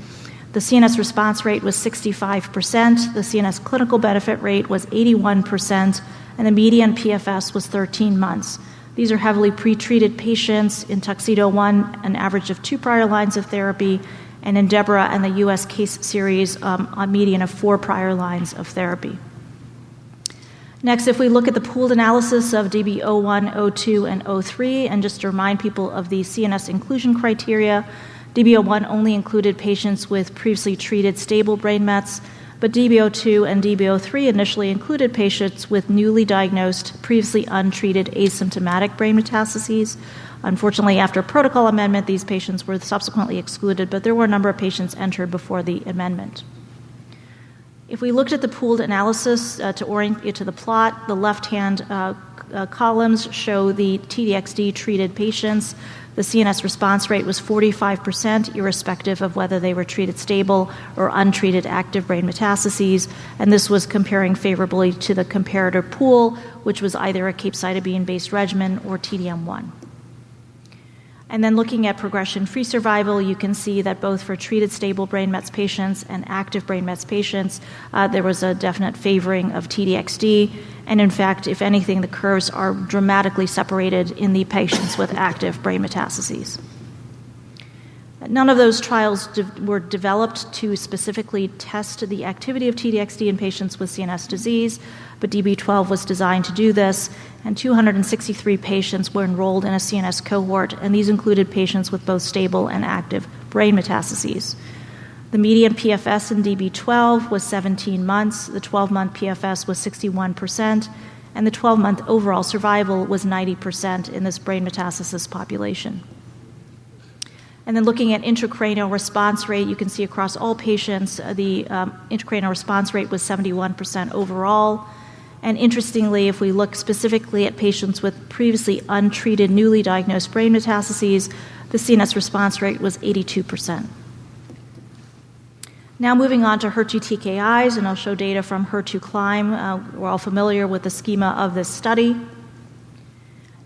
The CNS response rate was 65%, the CNS clinical benefit rate was 81%, and the median PFS was 13 months. These are heavily pretreated patients. In Tuxedo 1, an average of 2 prior lines of therapy, and in Deborah and the US case series, a median of 4 prior lines of therapy. Next, if we look at the pooled analysis of DB01, 02, and 03, and just to remind people of the CNS inclusion criteria, DB01 only included patients with previously treated stable brain mets, but DB02 and DB03 initially included patients with newly diagnosed, previously untreated asymptomatic brain metastases. Unfortunately, after protocol amendment, these patients were subsequently excluded, but there were a number of patients entered before the amendment. If we looked at the pooled analysis to orient you to the plot, the left-hand columns show the TDXD-treated patients. The CNS response rate was 45%, irrespective of whether they were treated stable or untreated active brain metastases, and this was comparing favorably to the comparator pool, which was either a capecitabine-based regimen or TDM1. And then looking at progression-free survival, you can see that both for treated stable brain mets patients and active brain mets patients, there was a definite favoring of TDXD. And in fact, if anything, the curves are dramatically separated in the patients with active brain metastases. None of those trials were developed to specifically test the activity of TDXD in patients with CNS disease, but DB12 was designed to do this, and 263 patients were enrolled in a CNS cohort, and these included patients with both stable and active brain metastases. The median PFS in DB12 was 17 months, the 12-month PFS was 61%, and the 12-month overall survival was 90% in this brain metastasis population. And then looking at intracranial response rate, you can see across all patients, the intracranial response rate was 71% overall. And interestingly, if we look specifically at patients with previously untreated, newly diagnosed brain metastases, the CNS response rate was 82%. Now moving on to HER2 TKIs, and I'll show data from HER2-CLIMB. We're all familiar with the schema of this study.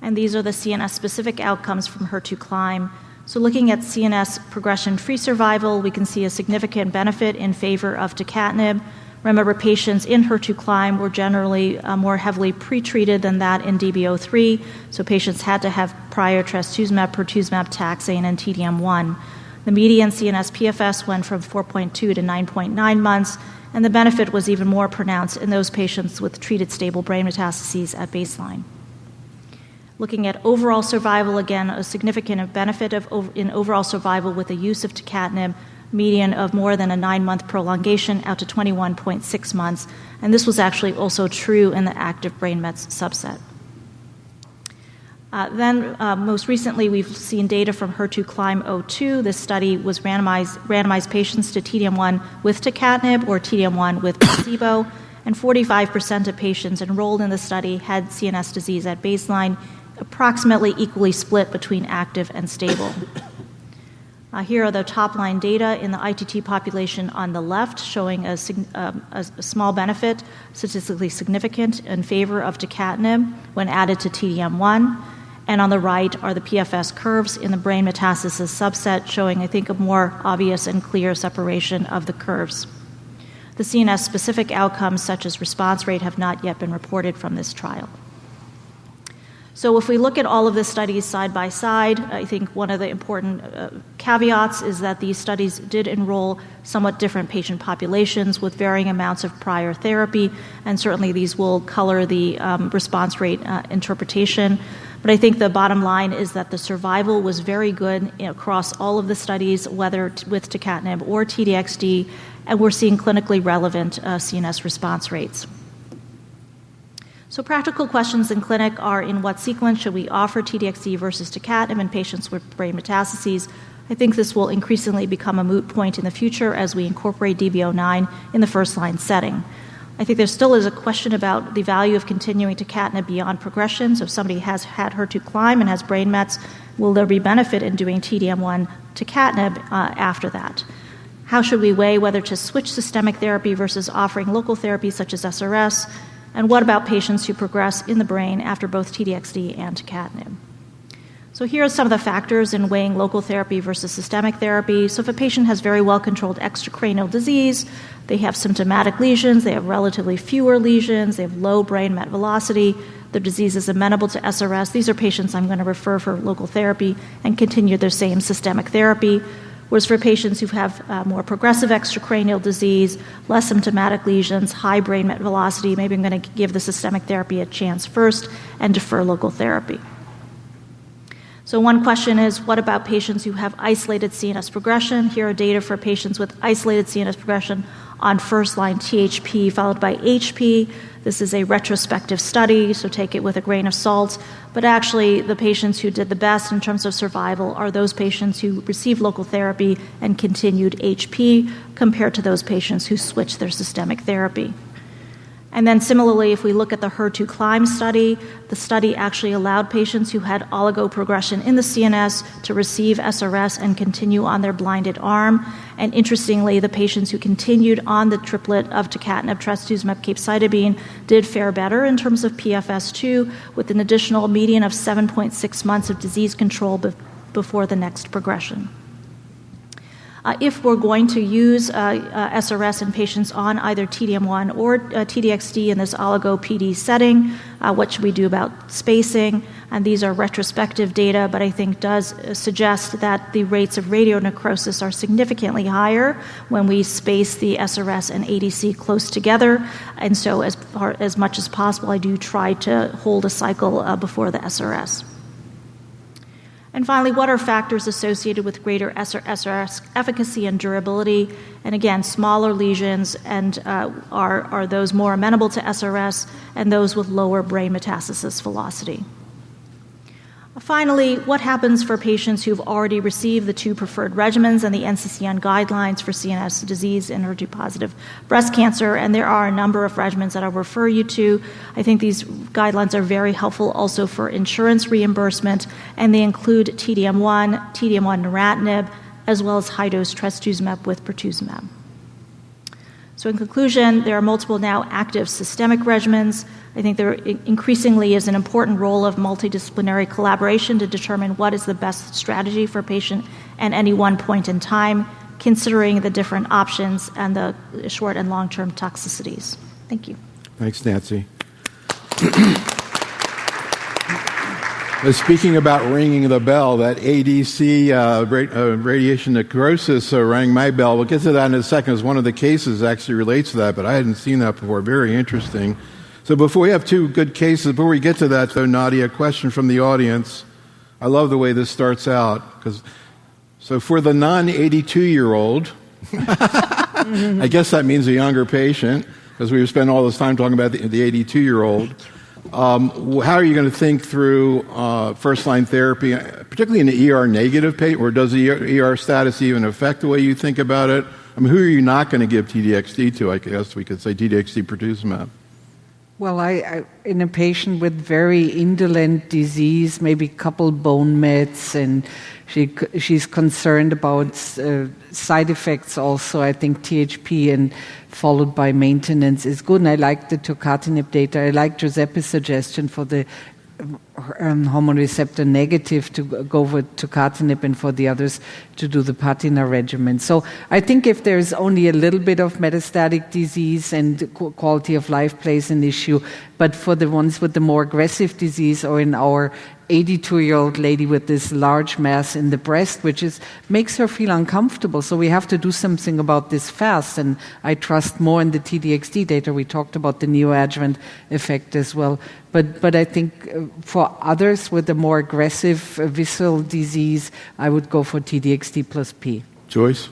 And these are the CNS-specific outcomes from HER2-CLIMB. So looking at CNS progression-free survival, we can see a significant benefit in favor of tucatinib. Remember, patients in HER2-CLIMB were generally more heavily pretreated than that in DB03, so patients had to have prior trastuzumab, pertuzumab, taxane, and TDM1. The median CNS PFS went from 4.2 to 9.9 months, and the benefit was even more pronounced in those patients with treated stable brain metastases at baseline. Looking at overall survival, again, a significant benefit in overall survival with the use of tucatinib, median of more than a 9-month prolongation out to 21.6 months, and this was actually also true in the active brain mets subset. Then most recently, we've seen data from HER2-CLIMB-02. This study was randomized patients to TDM1 with tucatinib or TDM1 with placebo, and 45% of patients enrolled in the study had CNS disease at baseline, approximately equally split between active and stable. Here are the top-line data in the ITT population on the left, showing a small benefit, statistically significant, in favor of tucatinib when added to TDM1. And on the right are the PFS curves in the brain metastasis subset, showing, I think, a more obvious and clear separation of the curves. The CNS-specific outcomes, such as response rate, have not yet been reported from this trial. So if we look at all of the studies side by side, I think one of the important caveats is that these studies did enroll somewhat different patient populations with varying amounts of prior therapy, and certainly these will color the response rate interpretation. But I think the bottom line is that the survival was very good across all of the studies, whether with tucatinib or TDXD, and we're seeing clinically relevant CNS response rates. So practical questions in clinic are, in what sequence should we offer TDXD versus tucatinib in patients with brain metastases? I think this will increasingly become a moot point in the future as we incorporate DB09 in the first-line setting. I think there still is a question about the value of continuing tucatinib beyond progression. So if somebody has had HER2-CLIMB and has brain mets, will there be benefit in doing TDM1 tucatinib after that? How should we weigh whether to switch systemic therapy versus offering local therapy such as SRS? And what about patients who progress in the brain after both TDXD and tucatinib? So here are some of the factors in weighing local therapy versus systemic therapy. So if a patient has very well-controlled extracranial disease, they have symptomatic lesions, they have relatively fewer lesions, they have low brain met velocity, their disease is amenable to SRS, these are patients I'm going to refer for local therapy and continue their same systemic therapy. whereas for patients who have more progressive extracranial disease, less symptomatic lesions, high brain met velocity, maybe I'm going to give the systemic therapy a chance first and defer local therapy. So one question is, what about patients who have isolated CNS progression? Here are data for patients with isolated CNS progression on first-line THP followed by HP. This is a retrospective study, so take it with a grain of salt. But actually, the patients who did the best in terms of survival are those patients who received local therapy and continued HP compared to those patients who switched their systemic therapy. And then similarly, if we look at the HER2-CLIMB study, the study actually allowed patients who had oligoprogression in the CNS to receive SRS and continue on their blinded arm. And interestingly, the patients who continued on the triplet of tucatinib, trastuzumab, capecitabine did fare better in terms of PFS2, with an additional median of 7.6 months of disease control before the next progression. If we're going to use SRS in patients on either TDM1 or TDXD in this oligo-PD setting, what should we do about spacing? And these are retrospective data, but I think does suggest that the rates of radionecrosis are significantly higher when we space the SRS and ADC close together. And so as much as possible, I do try to hold a cycle before the SRS. And finally, what are factors associated with greater SRS efficacy and durability? And again, smaller lesions and are those more amenable to SRS and those with lower brain metastasis velocity. Finally, what happens for patients who've already received the two preferred regimens and the NCCN guidelines for CNS disease and HER2-positive breast cancer? And there are a number of regimens that I'll refer you to. I think these guidelines are very helpful also for insurance reimbursement, and they include TDM1, TDM1 neratinib, as well as high-dose trastuzumab with pertuzumab. So in conclusion, there are multiple now active systemic regimens. I think there increasingly is an important role of multidisciplinary collaboration to determine what is the best strategy for a patient at any one point in time, considering the different options and the short and long-term toxicities. Thank you. Thanks, Nancy. Speaking about ringing the bell, that ADC radiation necrosis rang my bell. We'll get to that in a second, as one of the cases actually relates to that, but I hadn't seen that before. Very interesting. So before we have two good cases, before we get to that, though, Nadia, a question from the audience. I love the way this starts out. So for the non-82-year-old, I guess that means a younger patient, because we've spent all this time talking about the 82-year-old. How are you going to think through first-line therapy, particularly in the ER-negative patient, or does the ER status even affect the way you think about it? I mean, who are you not going to give TDXD to? I guess we could say TDXD pertuzumab. Well, I in a patient with very indolent disease, maybe a couple bone mets, and she's concerned about side effects also. I think THP and followed by maintenance is good. And I like the tucatinib data. I like Giuseppe's suggestion for the hormone receptor negative to go with tucatinib and for the others to do the patina regimen. So I think if there's only a little bit of metastatic disease and quality of life plays an issue, but for the ones with the more aggressive disease, or in our 82-year-old lady with this large mass in the breast, which makes her feel uncomfortable. So we have to do something about this fast, and I trust more in the TDXD data. We talked about the neoadjuvant effect as well. But I think for others with a more aggressive visceral disease, I would go for TDXD plus P. Joyce?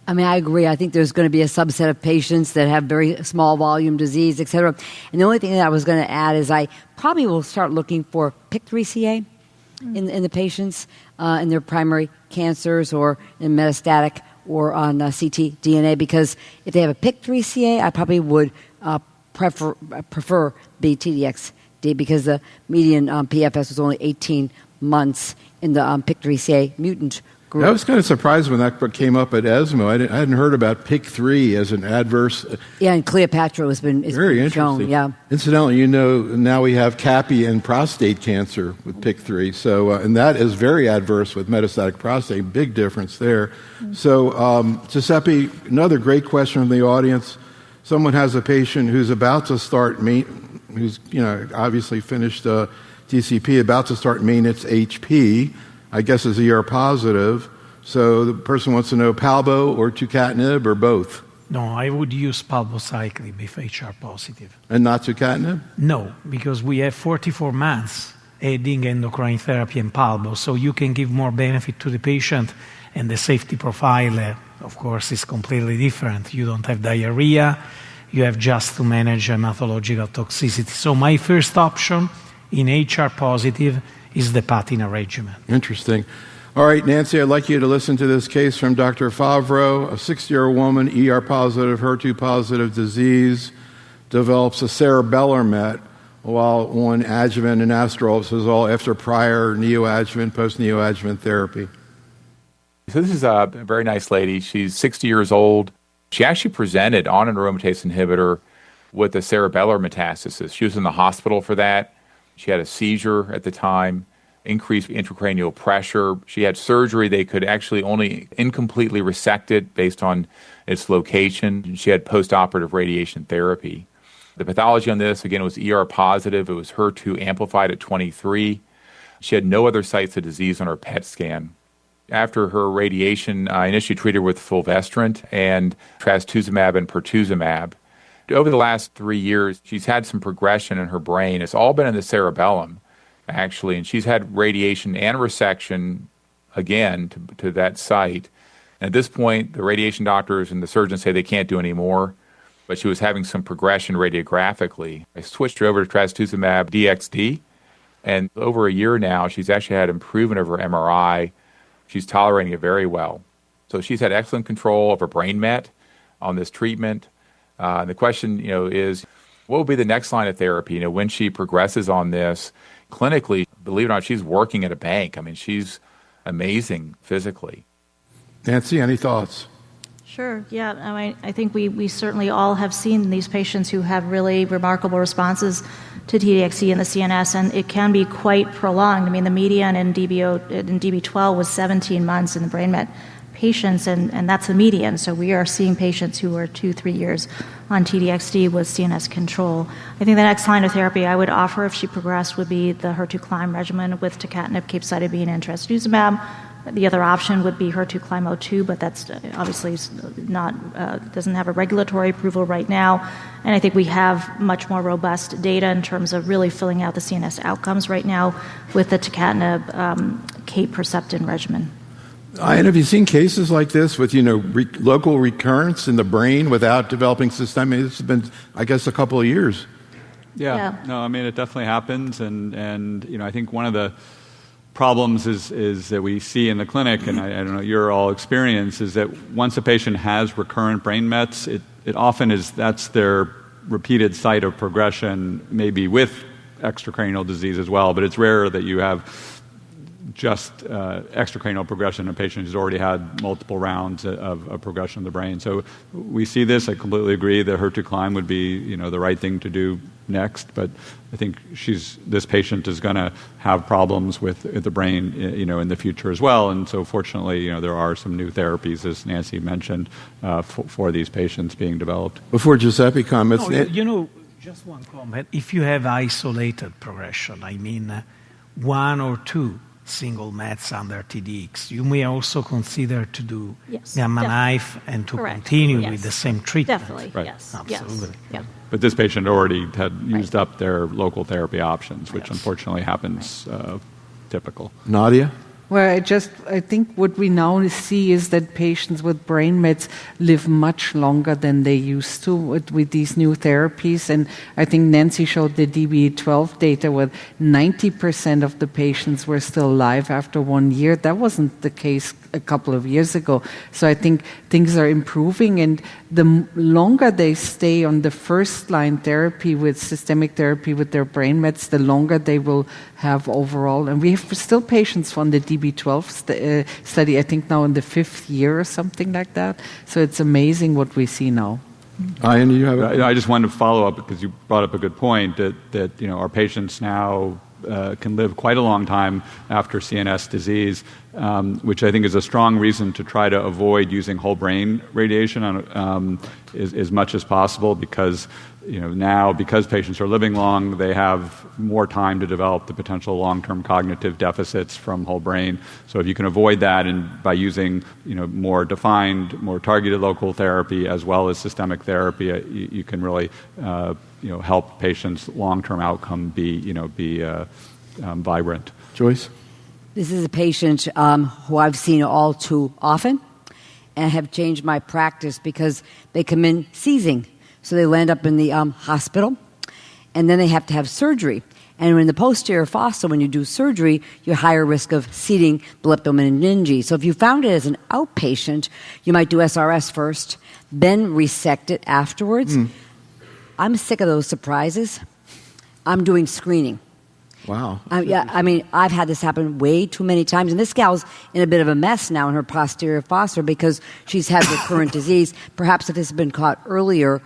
I mean, I agree. I think there's going to be a subset of patients that have very small volume disease, et cetera. And the only thing that I was going to add is I probably will start looking for PIK3CA in the patients in their primary cancers or in metastatic or on ctDNA, because if they have a PIK3CA, I probably would prefer BTDXD, because the median PFS was only 18 months in the PIK3CA mutant group. I was kind of surprised when that came up at ESMO. I hadn't heard about PIK3 as an adverse. Yeah, and Cleopatra has been very interesting. Shown, yeah. Incidentally, now we have CAPI and prostate cancer with PIK3. So, and that is very adverse with metastatic prostate. Big difference there. Mm-hmm. So, Giuseppe, another great question from the audience. Someone has a patient who's about to start who's obviously finished TCP, about to start maintenance HP. I guess is ER positive. So the person wants to know palbo or tucatinib or both. No, I would use palbociclib if HR positive. And not tucatinib? No, because we have 44 months adding endocrine therapy and palbo, so you can give more benefit to the patient, and the safety profile, of course, is completely different. You don't have diarrhea, you have just to manage hematological toxicity. So my first option in HR positive is the patina regimen. Interesting. All right, Nancy, I'd like you to listen to this case from Dr. Favreau. A 60-year-old woman, ER-positive, HER2-positive disease, develops a cerebellar met while on adjuvant and anastrozole after prior neoadjuvant, post-neoadjuvant therapy. So this is a very nice lady. She's 60 years old. She actually presented on an aromatase inhibitor with a cerebellar metastasis. She was in the hospital for that. She had a seizure at the time, increased intracranial pressure. She had surgery. They could actually only incompletely resect it based on its location. She had postoperative radiation therapy. The pathology on this, again, was ER positive. It was HER2 amplified at 23. She had no other sites of disease on her PET scan. After her radiation, I initially treated her with fulvestrant and trastuzumab and pertuzumab. Over the last 3 years, she's had some progression in her brain. It's all been in the cerebellum, actually, and she's had radiation and resection, again, to that site. And at this point, the radiation doctors and the surgeons say they can't do any more, but she was having some progression radiographically. I switched her over to trastuzumab DXD, and over a year now, she's actually had improvement of her MRI. She's tolerating it very well. So she's had excellent control of her brain met on this treatment. The question, is what will be the next line of therapy? When she progresses on this, clinically, believe it or not, she's working at a bank. I mean, she's amazing physically. Nancy, any thoughts? Sure, yeah. I think we certainly all have seen these patients who have really remarkable responses to TDXD in the CNS, and it can be quite prolonged. I mean, the median in DB12 was 17 months in the brain met patients, and that's the median. So we are seeing patients who are 2-3 years on TDXD with CNS control. I think the next line of therapy I would offer if she progressed would be the HER2-CLIMB regimen with tucatinib, capecitabine, and trastuzumab. The other option would be HER2-CLIMB-02, but that's obviously doesn't have a regulatory approval right now. And I think we have much more robust data in terms of really filling out the CNS outcomes right now with the tucatinib Herceptin regimen. And have you seen cases like this with, local recurrence in the brain without developing systemic? It's been, I guess, a couple of years. Yeah. No, I mean, it definitely happens. And I think one of the problems is that we see in the clinic, and I don't know your all experience, is that once a patient has recurrent brain mets, it often is that's their repeated site of progression, maybe with extracranial disease as well, but it's rare that you have just extracranial progression in a patient who's already had multiple rounds of progression of the brain. So we see this. I completely agree that HER2-CLIMB would be the right thing to do next, but I think this patient is going to have problems with the brain in the future as well. And so fortunately there are some new therapies, as Nancy mentioned, for these patients being developed. Before Giuseppe comments, just one comment. If you have isolated progression, I mean 1 or 2 single mets under TDX, you may also consider to do gamma knife and to continue with the same treatment. Definitely, right. Yes. Absolutely. Yes. Yeah. But this patient already had used up their local therapy options, which unfortunately happens typical. Nadia? Well, I think what we now see is that patients with brain mets live much longer than they used to with these new therapies. And I think Nancy showed the DB12 data where 90% of the patients were still alive after 1 year. That wasn't the case a couple of years ago. So I think things are improving, and the longer they stay on the first-line therapy with systemic therapy with their brain mets, the longer they will have overall. And we have still patients from the DB12 study, I think now in the 5th year or something like that. So it's amazing what we see now. Ian, you have I just wanted to follow up because you brought up a good point that our patients now can live quite a long time after CNS disease, which I think is a strong reason to try to avoid using whole brain radiation as much as possible, because now, because patients are living long, they have more time to develop the potential long-term cognitive deficits from whole brain. So if you can avoid that, and by using more defined, more targeted local therapy as well as systemic therapy, you can really help patients' long-term outcome be vibrant. Joyce? This is a patient who I've seen all too often and have changed my practice because they come in seizing. So they land up in the hospital, and then they have to have surgery. And in the posterior fossa, when you do surgery, you're higher risk of seeding the leptomeningeal. So if you found it as an outpatient, you might do SRS first, then resect it afterwards. I'm sick of those surprises. I'm doing screening. Wow. I've had this happen way too many times. And this gal's in a bit of a mess now in her posterior fossa because she's had recurrent disease. Perhaps if this had been caught earlier,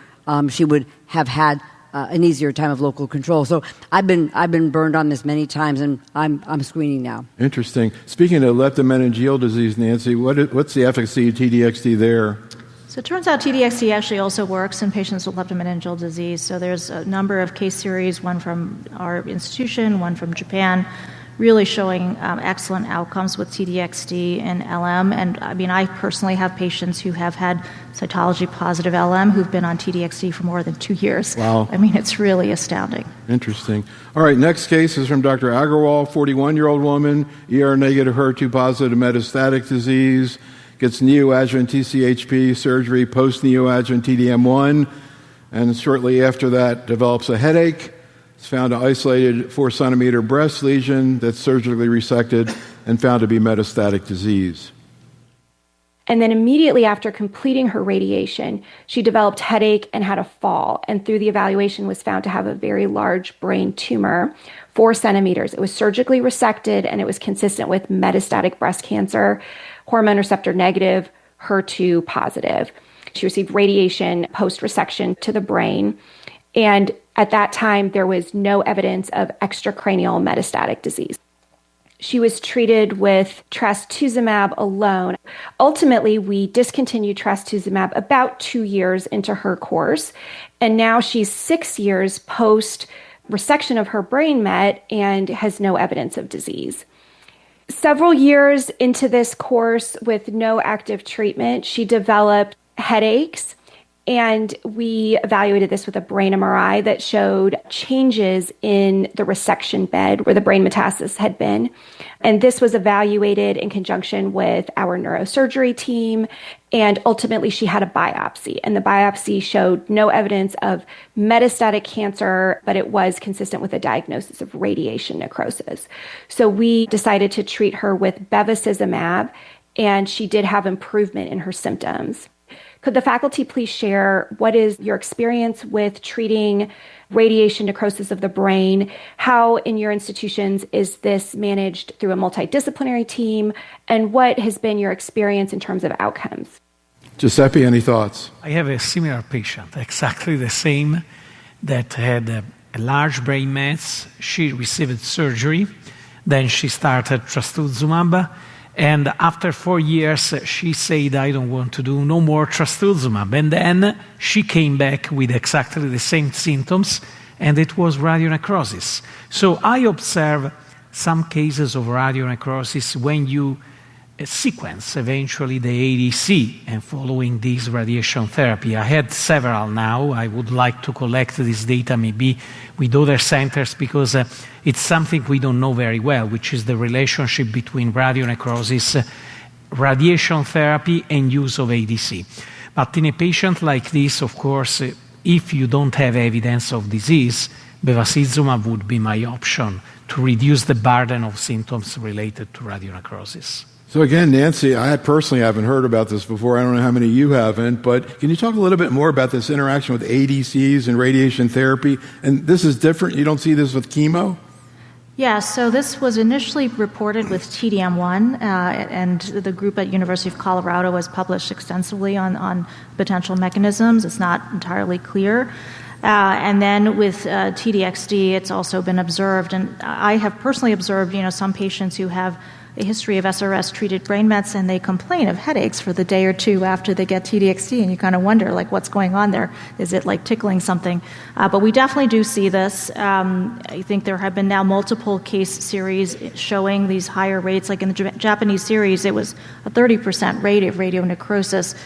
she would have had an easier time of local control. So I've been burned on this many times, and I'm screening now. Interesting. Speaking of leptomeningeal disease, Nancy, what's the efficacy of TDXD there? So it turns out TDXD actually also works in patients with leptomeningeal disease. So there's a number of case series, one from our institution, one from Japan, really showing excellent outcomes with TDXD and LM. And I personally have patients who have had cytology positive LM who've been on TDXD for more than 2 years. Wow. It's really astounding. Interesting. All right, next case is from Dr. Agarwal, 41-year-old woman, ER-negative, HER2-positive metastatic disease, gets neoadjuvant TCHP surgery, post-neoadjuvant TDM1, and shortly after that develops a headache. It's found an isolated 4-centimeter breast lesion that's surgically resected and found to be metastatic disease. And then immediately after completing her radiation, she developed headache and had a fall. And through the evaluation was found to have a very large brain tumor, 4 centimeters. It was surgically resected, and it was consistent with metastatic breast cancer, hormone receptor negative, HER2 positive. She received radiation post-resection to the brain. And at that time, there was no evidence of extracranial metastatic disease. She was treated with trastuzumab alone. Ultimately, we discontinued trastuzumab about 2 years into her course, and now she's 6 years post-resection of her brain met and has no evidence of disease. Several years into this course with no active treatment, she developed headaches, and we evaluated this with a brain MRI that showed changes in the resection bed where the brain metastasis had been. And this was evaluated in conjunction with our neurosurgery team. And ultimately, she had a biopsy. And the biopsy showed no evidence of metastatic cancer, but it was consistent with a diagnosis of radiation necrosis. So we decided to treat her with bevacizumab, and she did have improvement in her symptoms. Could the faculty please share what is your experience with treating radiation necrosis of the brain? How in your institutions is this managed through a multidisciplinary team? And what has been your experience in terms of outcomes? Giuseppe, any thoughts? I have a similar patient, exactly the same, that had a large brain mass. She received surgery. Then she started trastuzumab. And after 4 years, she said, I don't want to do no more trastuzumab. And then she came back with exactly the same symptoms, and it was radionecrosis. So I observe some cases of radionecrosis when you sequence eventually the ADC and following this radiation therapy. I had several now. I would like to collect this data maybe with other centers because it's something we don't know very well, which is the relationship between radionecrosis, radiation therapy, and use of ADC. But in a patient like this, of course, if you don't have evidence of disease, bevacizumab would be my option to reduce the burden of symptoms related to radionecrosis. So again, Nancy, I personally haven't heard about this before. I don't know how many of you haven't, but can you talk a little bit more about this interaction with ADCs and radiation therapy? And this is different. You don't see this with chemo? Yeah, so this was initially reported with TDM1, and the group at University of Colorado has published extensively on potential mechanisms. It's not entirely clear. And then with TDXD, it's also been observed, and I have personally observed, some patients who have a history of SRS-treated brain mets, and they complain of headaches for the day or two after they get TDXD, and you kind of wonder, like, what's going on there? Is it like tickling something? But we definitely do see this. I think there have been now multiple case series showing these higher rates. Like in the Japanese series, it was a 30% rate of radionecrosis.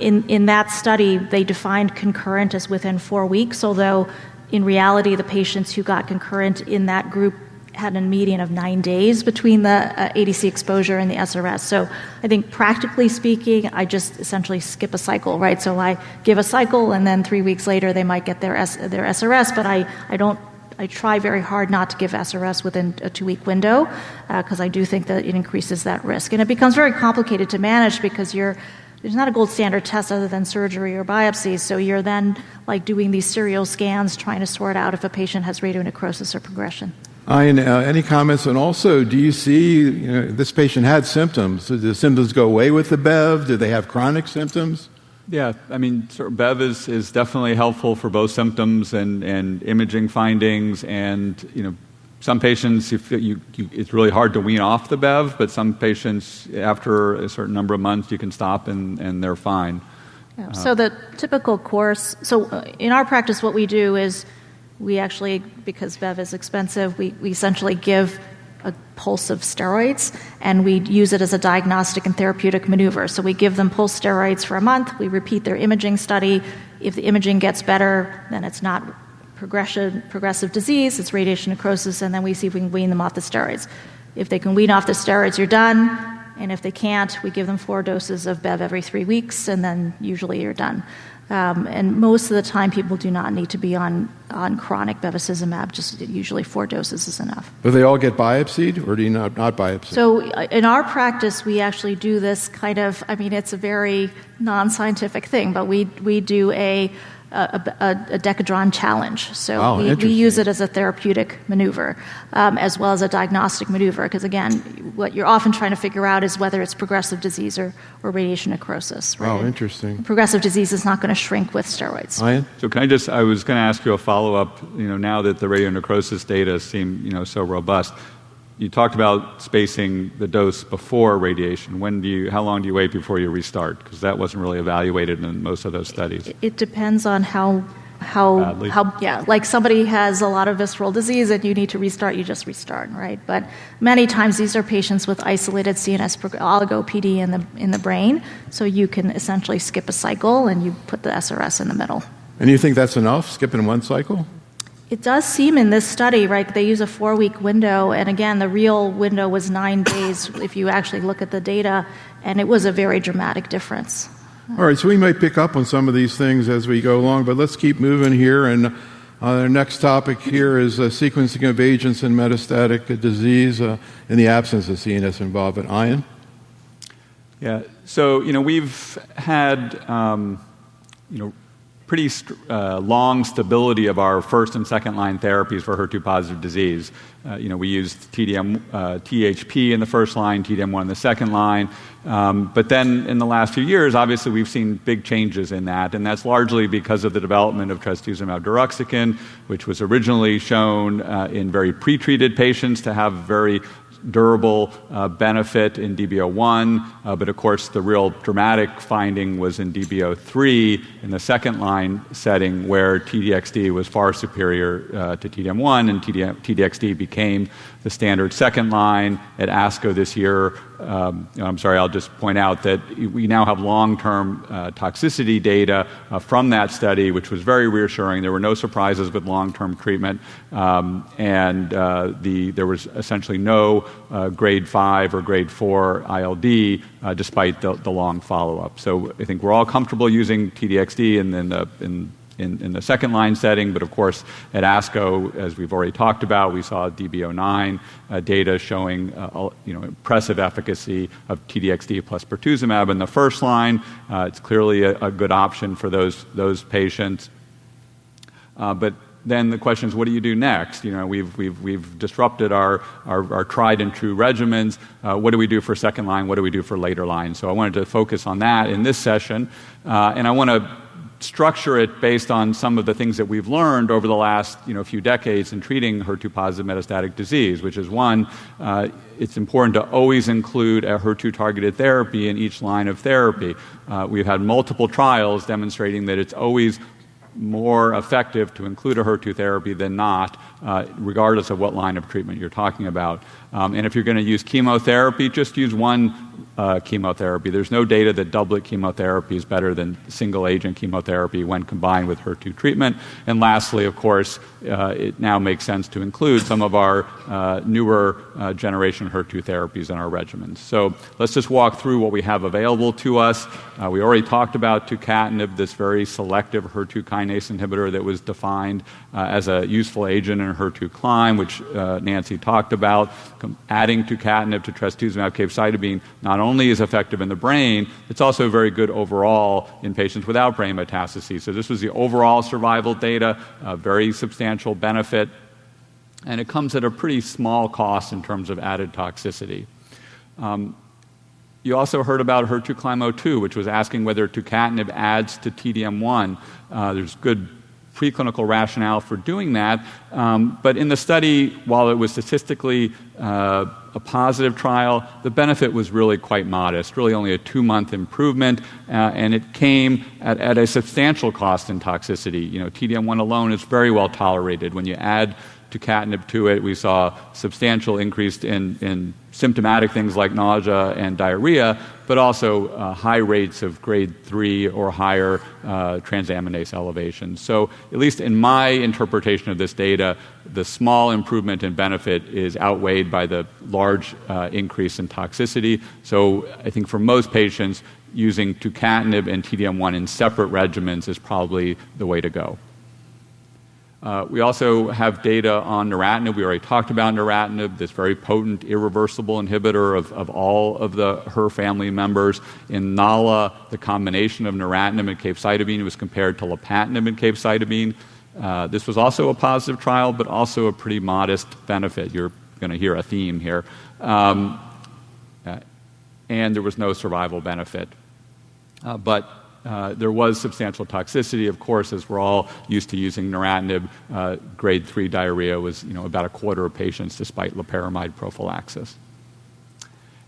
In that study, they defined concurrent as within 4 weeks, although in reality, the patients who got concurrent in that group had a median of 9 days between the ADC exposure and the SRS. So I think practically speaking, I just essentially skip a cycle, right? So I give a cycle, and then 3 weeks later, they might get their SRS, but I try very hard not to give SRS within a 2-week window because I do think that it increases that risk. And it becomes very complicated to manage because there's not a gold standard test other than surgery or biopsies, so you're then like doing these serial scans trying to sort out if a patient has radionecrosis or progression. Ian, any comments? And also, do you see this patient had symptoms? Did the symptoms go away with the BEV? Did they have chronic symptoms? Yeah, I mean, BEV is definitely helpful for both symptoms and imaging findings. And some patients, it's really hard to wean off the BEV, but some patients, after a certain number of months, you can stop and they're fine. Yeah. So the typical course. So in our practice, what we do is we actually, because BEV is expensive, we essentially give a pulse of steroids, and we use it as a diagnostic and therapeutic maneuver. So we give them pulse steroids for a month. We repeat their imaging study. If the imaging gets better, then it's not progressive disease, it's radiation necrosis, and then we see if we can wean them off the steroids. If they can wean off the steroids, you're done. And if they can't, we give them 4 doses of BEV every 3 weeks, and then usually you're done. And most of the time, people do not need to be on chronic bevacizumab. Just usually 4 doses is enough. Do they all get biopsied, or do you not biopsy? So in our practice, we actually do this kind of, it's a very non-scientific thing, but we do a decadron challenge. So we use it as a therapeutic maneuver, as well as a diagnostic maneuver, because again, what you're often trying to figure out is whether it's progressive disease or radiation necrosis. Right? Oh, interesting. Progressive disease is not going to shrink with steroids. Ian? So I was going to ask you a follow-up, now that the radionecrosis data seem, so robust. You talked about spacing the dose before radiation. How long do you wait before you restart? Because that wasn't really evaluated in most of those studies. It depends on how like somebody has a lot of visceral disease and you need to restart, you just restart, right? But many times these are patients with isolated CNS oligo-PD in the brain, so you can essentially skip a cycle and you put the SRS in the middle. And you think that's enough, skipping one cycle? It does seem in this study, right, they use a 4-week window, and again, the real window was 9 days if you actually look at the data, and it was a very dramatic difference. All right, so we might pick up on some of these things as we go along, but let's keep moving here. And our next topic here is sequencing of agents in metastatic disease in the absence of CNS involvement. Ian? Yeah, so, we've had, pretty long stability of our first and second line therapies for HER2-positive disease. We used THP in the first line, TDM1 in the second line. But then in the last few years, obviously, we've seen big changes in that, and that's largely because of the development of trastuzumab deruxtecan, which was originally shown in very pretreated patients to have very durable benefit in DB01, but of course the real dramatic finding was in DB03 in the second line setting where TDXD was far superior to TDM1, and TDXD became the standard second line. At ASCO this year, I'll just point out that we now have long-term toxicity data from that study, which was very reassuring. There were no surprises with long-term treatment, and there was essentially no grade 5 or grade 4 ILD despite the long follow-up. So I think we're all comfortable using TDXD in the second line setting, but of course at ASCO, as we've already talked about, we saw DB09 data showing impressive efficacy of TDXD plus pertuzumab in the first line. It's clearly a good option for those patients. But then the question is, what do you do next? We've disrupted our tried and true regimens. What do we do for second line? What do we do for later line? So I wanted to focus on that in this session, and I want to structure it based on some of the things that we've learned over the last few decades in treating HER2-positive metastatic disease, which is one, it's important to always include a HER2-targeted therapy in each line of therapy. We've had multiple trials demonstrating that it's always more effective to include a HER2 therapy than not, regardless of what line of treatment you're talking about. And if you're going to use chemotherapy, just use one chemotherapy. There's no data that doublet chemotherapy is better than single-agent chemotherapy when combined with HER2 treatment. And lastly, of course, it now makes sense to include some of our newer generation HER2 therapies in our regimens. So let's just walk through what we have available to us. We already talked about tucatinib, this very selective HER2 kinase inhibitor that was defined as a useful agent in HER2-CLIMB, which Nancy talked about. Adding tucatinib to trastuzumab capecitabine not only is effective in the brain, it's also very good overall in patients without brain metastases. So this was the overall survival data, very substantial benefit, and it comes at a pretty small cost in terms of added toxicity. You also heard about HER2-CLIMB-02, which was asking whether tucatinib adds to TDM1. There's good preclinical rationale for doing that, but in the study, while it was statistically a positive trial, the benefit was really quite modest, really only a 2-month improvement, and it came at a substantial cost in toxicity. TDM1 alone is very well tolerated. When you add tucatinib to it, we saw substantial increase in symptomatic things like nausea and diarrhea, but also high rates of grade 3 or higher transaminase elevations. So at least in my interpretation of this data, the small improvement in benefit is outweighed by the large increase in toxicity. So I think for most patients, using tucatinib and TDM1 in separate regimens is probably the way to go. We also have data on neratinib. We already talked about neratinib, this very potent, irreversible inhibitor of all of the HER family members. In NALA, the combination of neratinib and capecitabine was compared to lapatinib and capecitabine. This was also a positive trial, but also a pretty modest benefit. You're going to hear a theme here. And there was no survival benefit. But there was substantial toxicity, of course, as we're all used to using neratinib. Grade 3 diarrhea was, about a quarter of patients despite loperamide prophylaxis.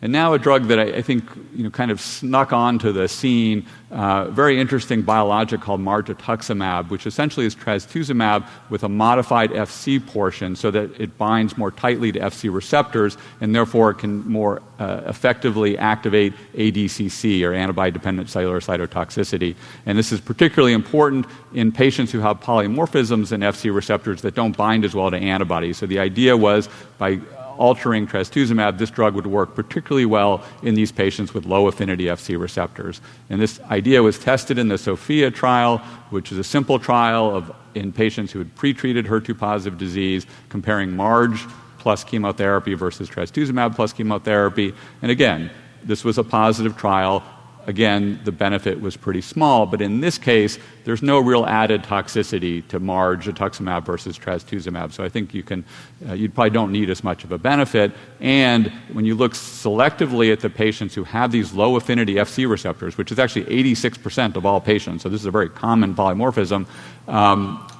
And now a drug that I think kind of snuck onto the scene, very interesting biologic called margetuximab, which essentially is trastuzumab with a modified FC portion so that it binds more tightly to FC receptors and therefore it can more effectively activate ADCC, or antibody-dependent cellular cytotoxicity. And this is particularly important in patients who have polymorphisms in FC receptors that don't bind as well to antibodies. So the idea was by altering trastuzumab, this drug would work particularly well in these patients with low affinity FC receptors. And this idea was tested in the SOPHIA trial, which is a simple trial in patients who had pretreated HER2-positive disease, comparing MARG plus chemotherapy versus trastuzumab plus chemotherapy. And again, this was a positive trial. Again, the benefit was pretty small, but in this case, there's no real added toxicity to margetuximab versus trastuzumab. So I think you probably don't need as much of a benefit. And when you look selectively at the patients who have these low affinity FC receptors, which is actually 86% of all patients, so this is a very common polymorphism,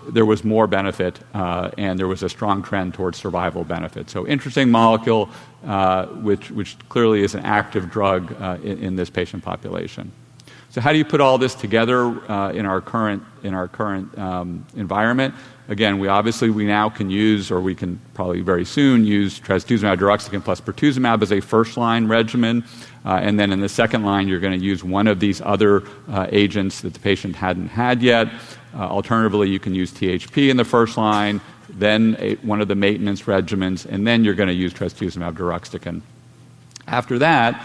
there was more benefit, and there was a strong trend towards survival benefit. So interesting molecule, which clearly is an active drug in this patient population. So how do you put all this together in our current environment? Again, we now can use, or we can probably very soon use, trastuzumab deruxtecan plus pertuzumab as a first-line regimen. And then in the second line, you're going to use one of these other agents that the patient hadn't had yet. Alternatively, you can use THP in the first line, then one of the maintenance regimens, and then you're going to use trastuzumab deruxtecan. After that,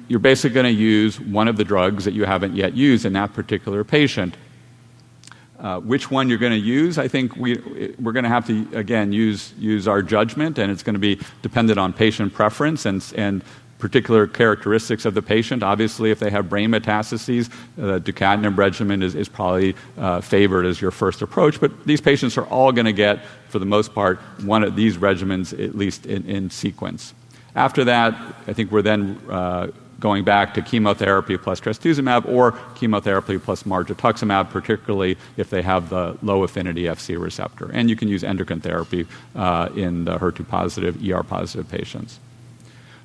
you're basically going to use one of the drugs that you haven't yet used in that particular patient. Which one you're going to use, I think we're going to have to, again, use our judgment, and it's going to be dependent on patient preference and particular characteristics of the patient. Obviously, if they have brain metastases, the tucatinib regimen is probably favored as your first approach, but these patients are all going to get, for the most part, one of these regimens, at least in sequence. After that, I think we're then going back to chemotherapy plus trastuzumab or chemotherapy plus margetuximab, particularly if they have the low affinity FC receptor. And you can use endocrine therapy in the HER2-positive, ER-positive patients.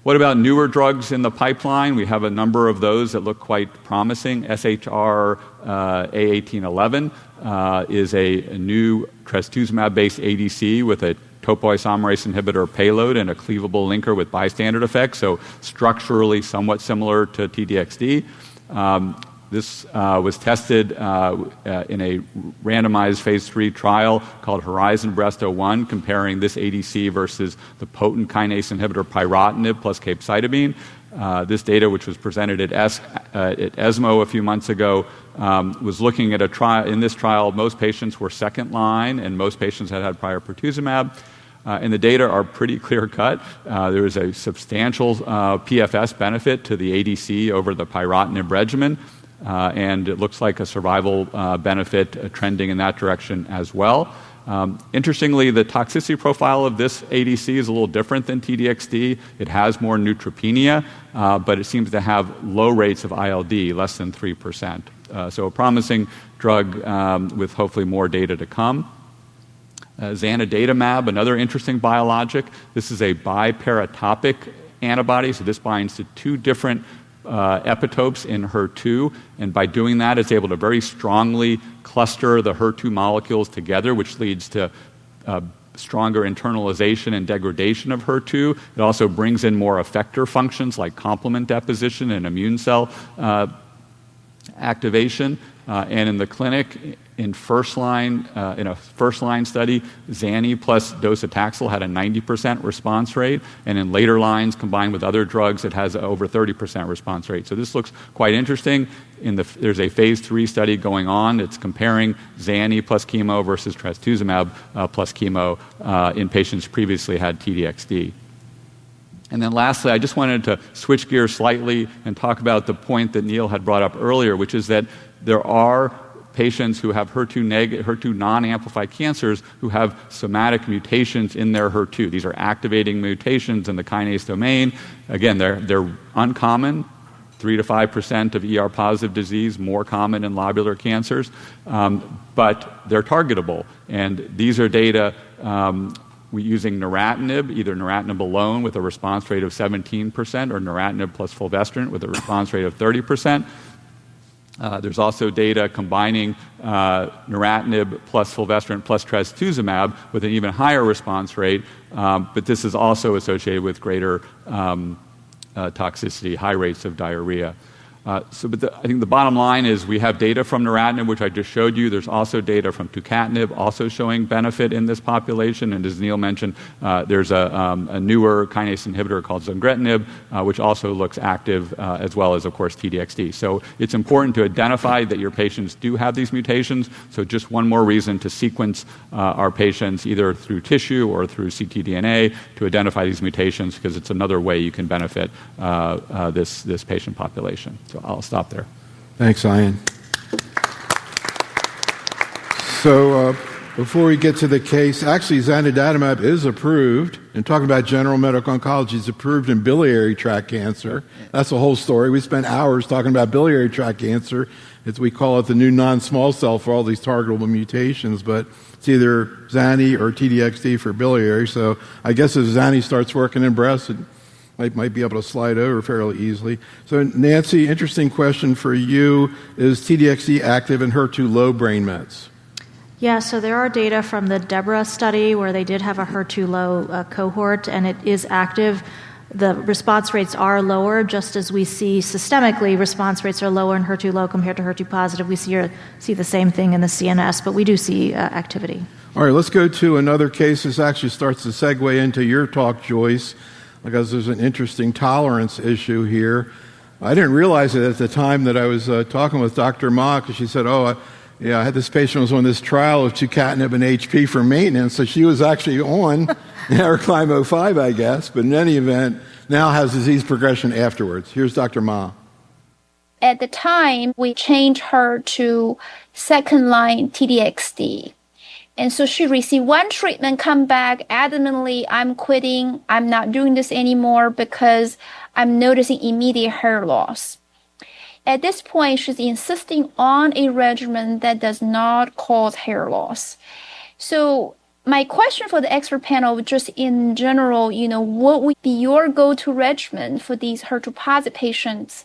What about newer drugs in the pipeline? We have a number of those that look quite promising. SHR A1811 is a new trastuzumab-based ADC with a topoisomerase inhibitor payload and a cleavable linker with bystander effect, so structurally somewhat similar to TDXD. This was tested in a randomized phase 3 trial called Horizon Breast 01, comparing this ADC versus the potent kinase inhibitor pyrotinib plus capecitabine. This data, which was presented at ESMO a few months ago, was looking at a trial. In this trial, most patients were second line, and most patients had prior pertuzumab. And the data are pretty clear-cut. There is a substantial PFS benefit to the ADC over the pyrotinib regimen, and it looks like a survival benefit trending in that direction as well. Interestingly, the toxicity profile of this ADC is a little different than TDXD. It has more neutropenia, but it seems to have low rates of ILD, less than 3%. So a promising drug with hopefully more data to come. Zanidatamab, another interesting biologic. This is a biparatopic antibody, so this binds to two different epitopes in HER2, and by doing that, it's able to very strongly cluster the HER2 molecules together, which leads to stronger internalization and degradation of HER2. It also brings in more effector functions like complement deposition and immune cell activation. And in the clinic, in a first-line study, Zani plus docetaxel had a 90% response rate, and in later lines, combined with other drugs, it has over 30% response rate. So this looks quite interesting. There's a phase 3 study going on. It's comparing Zani plus chemo versus trastuzumab plus chemo in patients who previously had TDXD. And then lastly, I just wanted to switch gears slightly and talk about the point that Neil had brought up earlier, which is that there are patients who have HER2 non-amplified cancers who have somatic mutations in their HER2. These are activating mutations in the kinase domain. Again, they're uncommon, 3 to 5% of ER-positive disease, more common in lobular cancers, but they're targetable. And these are data using neratinib, either neratinib alone with a response rate of 17% or neratinib plus fulvestrant with a response rate of 30%. There's also data combining neratinib plus fulvestrant plus trastuzumab with an even higher response rate, but this is also associated with greater toxicity, high rates of diarrhea. I think the bottom line is we have data from neratinib, which I just showed you. There's also data from tucatinib also showing benefit in this population. And as Neil mentioned, there's a newer kinase inhibitor called zunretinib, which also looks active, as well as, of course, TDXD. So it's important to identify that your patients do have these mutations. So just one more reason to sequence our patients either through tissue or through ctDNA to identify these mutations, because it's another way you can benefit this patient population. So I'll stop there. Thanks, Ian. So before we get to the case, actually zanidatamab is approved, and talking about general medical oncology, it's approved in biliary tract cancer. That's the whole story. We spent hours talking about biliary tract cancer. We call it the new non-small cell for all these targetable mutations, but it's either Zani or TDXD for biliary. So I guess if Zani starts working in breast, it might be able to slide over fairly easily. So Nancy, interesting question for you. Is TDXD active in HER2 low brain mets? Yeah, so there are data from the DEBRA study where they did have a HER2 low cohort, and it is active. The response rates are lower, just as we see systemically response rates are lower in HER2 low compared to HER2 positive. We see the same thing in the CNS, but we do see activity. All right, let's go to another case. This actually starts to segue into your talk, Joyce, because there's an interesting tolerance issue here. I didn't realize it at the time that I was talking with Dr. Ma, because she said, I had this patient who was on this trial of tucatinib and HP for maintenance, so she was actually on Climb-05, I guess, but in any event, now has disease progression afterwards. Here's Dr. Ma. At the time, we changed her to second-line TDXD. And so she received one treatment, come back adamantly, I'm quitting, I'm not doing this anymore because I'm noticing immediate hair loss. At this point, she's insisting on a regimen that does not cause hair loss. So my question for the expert panel, just in general, what would be your go-to regimen for these HER2-positive patients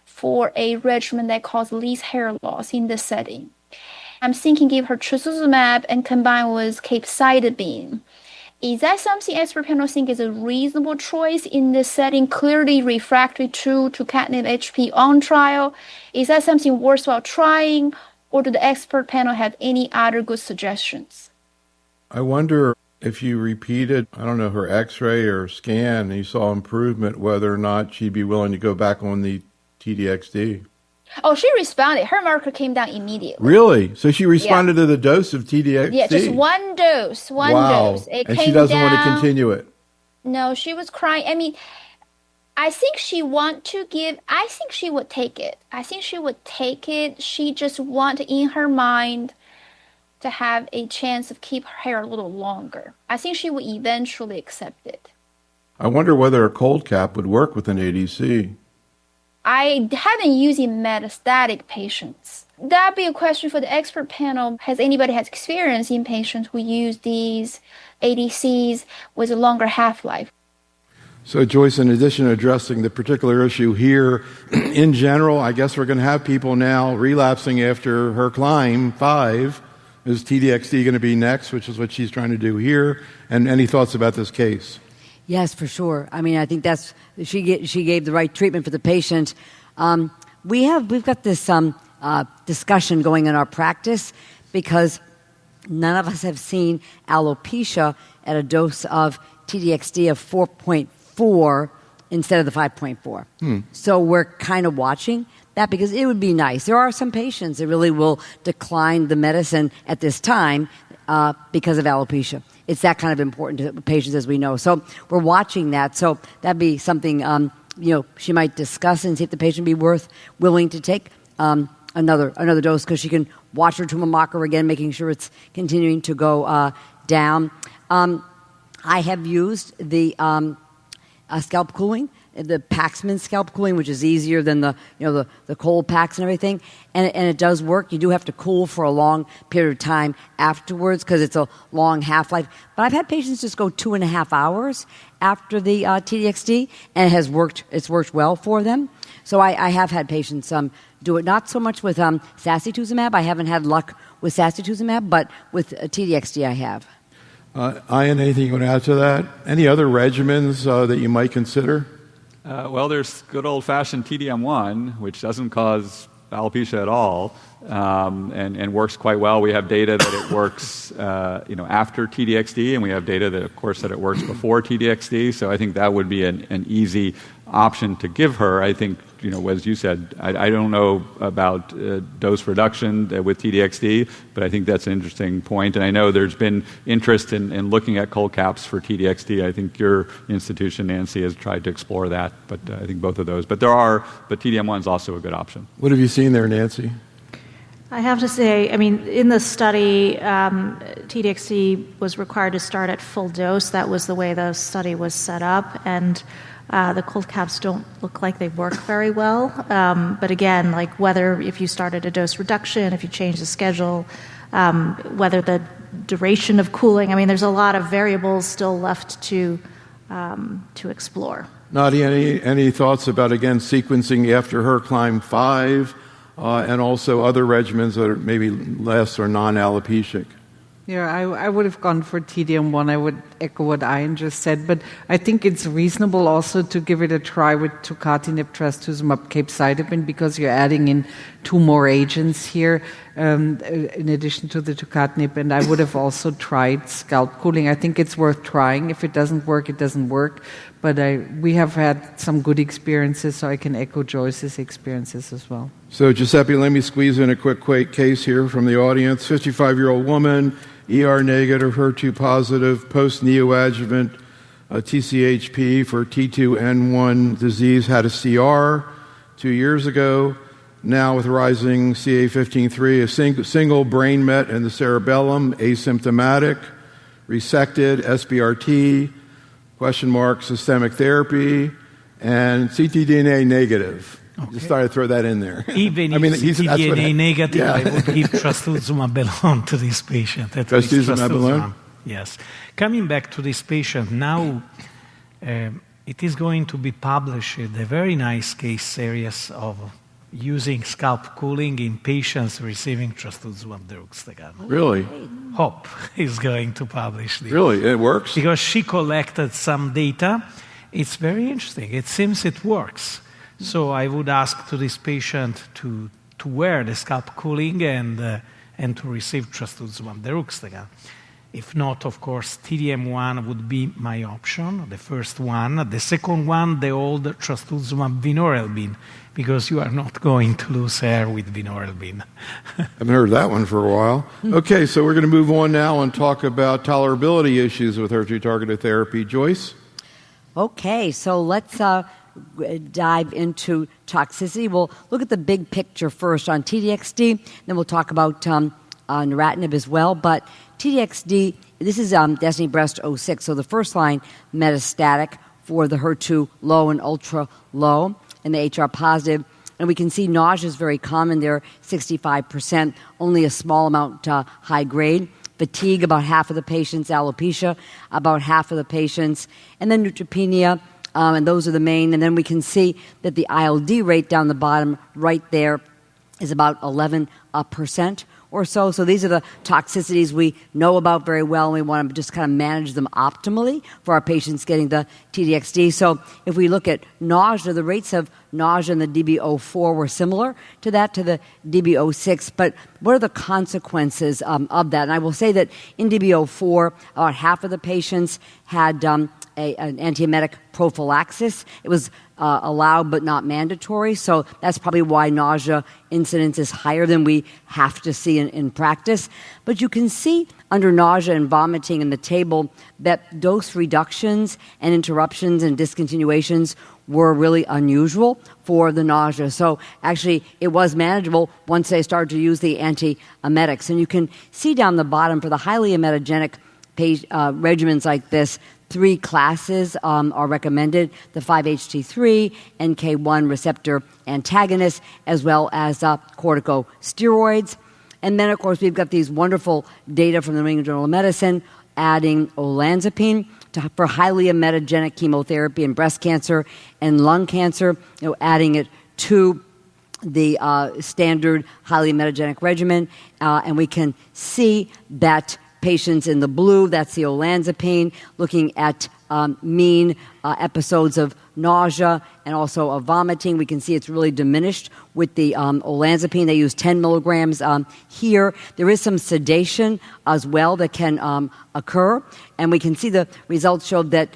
for a regimen that causes least hair loss in this setting? I'm thinking give her trastuzumab and combine with capecitabine. Is that something expert panel think is a reasonable choice in this setting, clearly refractory to tucatinib HP on trial? Is that something worthwhile trying, or do the expert panel have any other good suggestions? I wonder if you repeated, her x-ray or scan, and you saw improvement, whether or not she'd be willing to go back on the TDXD. Oh, she responded. Her marker came down immediately. Really? So she responded to the dose of TDXD? Yeah, just one dose. Wow. Dose. It and came she doesn't down. want to continue it? No, she was crying. I think she would take it. She just want in her mind to have a chance of keep her hair a little longer. I think she would eventually accept it. I wonder whether a cold cap would work with an ADC. I haven't used in metastatic patients. That'd be a question for the expert panel. Has anybody had experience in patients who use these ADCs with a longer half-life? So, Joyce, in addition to addressing the particular issue here, in general, I guess we're going to have people now relapsing after her climb 5. Is TDXD going to be next, which is what she's trying to do here? And any thoughts about this case? Yes, for sure. I think she gave the right treatment for the patient. We've got this discussion going in our practice because none of us have seen alopecia at a dose of TDXD of 4.4 instead of the 5.4. So we're kind of watching that because it would be nice. There are some patients that really will decline the medicine at this time because of alopecia. It's that kind of important to patients, as we know. So we're watching that. So that'd be something she might discuss and see if the patient be willing to take another dose, because she can watch her tumor marker again, making sure it's continuing to go down. I have used the scalp cooling, the Paxman scalp cooling, which is easier than the cold packs and everything, and it does work. You do have to cool for a long period of time afterwards because it's a long half-life. But I've had patients just go 2.5 hours after the TDXD, and it has worked. It's worked well for them. So I have had patients do it. Not so much with sacituzumab. I haven't had luck with sacituzumab, but with TDXD I have. Ian, anything you want to add to that? Any other regimens that you might consider? Well, there's good old-fashioned TDM1, which doesn't cause alopecia at all, and works quite well. We have data that it works, after TDXD, and we have data that, of course, that it works before TDXD. So I think that would be an easy option to give her. I think, as you said, I don't know about dose reduction with TDXD, but I think that's an interesting point. And I know there's been interest in looking at cold caps for TDXD. I think your institution, Nancy, has tried to explore that, but I think both of those. But TDM1 is also a good option. What have you seen there, Nancy? I have to say, in the study, TDXD was required to start at full dose. That was the way the study was set up, and the cold caps don't look like they work very well. But again, whether if you started a dose reduction, if you change the schedule, whether the duration of cooling, there's a lot of variables still left to explore. Nadia, any thoughts about, again, sequencing after her climb 5, and also other regimens that are maybe less or non-alopecic? Yeah, I would have gone for TDM1. I would echo what Ian just said, but I think it's reasonable also to give it a try with tucatinib, trastuzumab, capecitabine, because you're adding in 2 more agents here in addition to the tucatinib, and I would have also tried scalp cooling. I think it's worth trying. If it doesn't work, it doesn't work, but we have had some good experiences, so I can echo Joyce's experiences as well. So, Giuseppe, let me squeeze in a quick case here from the audience. 55-year-old woman, ER negative, HER2 positive, post-neoadjuvant TCHP for T2N1 disease, had a CR 2 years ago. Now with rising CA15-3, a single brain met in the cerebellum, asymptomatic, resected, SBRT, ? Systemic therapy, and ctDNA negative. Okay. Just thought I'd throw that in there. Even if ctDNA negative, I would give trastuzumab alone to this patient. Trastuzumab alone? Yes. Coming back to this patient, now it is going to be published a very nice case series of using scalp cooling in patients receiving trastuzumab deruxtecan. Really? Hope is going to publish this. Really? It works? Because she collected some data. It's very interesting. It seems it works. So I would ask to this patient to wear the scalp cooling and to receive trastuzumab deruxtecan. If not, of course, TDM1 would be my option, the first one. The second one, the old trastuzumab vinorelbine, because you are not going to lose hair with vinorelbine. I haven't heard that one for a while. Okay, so we're going to move on now and talk about tolerability issues with HER2-targeted therapy. Joyce? Okay, so let's dive into toxicity. We'll look at the big picture first on TDXD, then we'll talk about neratinib as well. But TDXD, this is Destiny Breast 06, so the first line metastatic for the HER2 low and ultra low and the HR positive. And we can see nausea is very common there, 65%, only a small amount high grade. Fatigue, about half of the patients. Alopecia, about half of the patients. And then neutropenia, and those are the main. And then we can see that the ILD rate down the bottom right there is about 11% or so. So these are the toxicities we know about very well, and we want to just kind of manage them optimally for our patients getting the TDXD. So if we look at nausea, the rates of nausea in the DB04 were similar to that, to the DB06, but what are the consequences of that? And I will say that in DB04, about half of the patients had an antiemetic prophylaxis. It was allowed but not mandatory, so that's probably why nausea incidence is higher than we have to see in practice. But you can see under nausea and vomiting in the table that dose reductions and interruptions and discontinuations were really unusual for the nausea. So actually it was manageable once they started to use the antiemetics. And you can see down the bottom for the highly emetogenic regimens like this, 3 classes are recommended: the 5-HT3, NK1 receptor antagonists, as well as corticosteroids. And then, of course, we've got these wonderful data from the New England Journal of Medicine adding olanzapine for highly emetogenic chemotherapy in breast cancer and lung cancer, adding it to the standard highly emetogenic regimen. And we can see that patients in the blue, that's the olanzapine, looking at mean episodes of nausea and also of vomiting. We can see it's really diminished with the olanzapine. They use 10 milligrams here. There is some sedation as well that can occur, and we can see the results showed that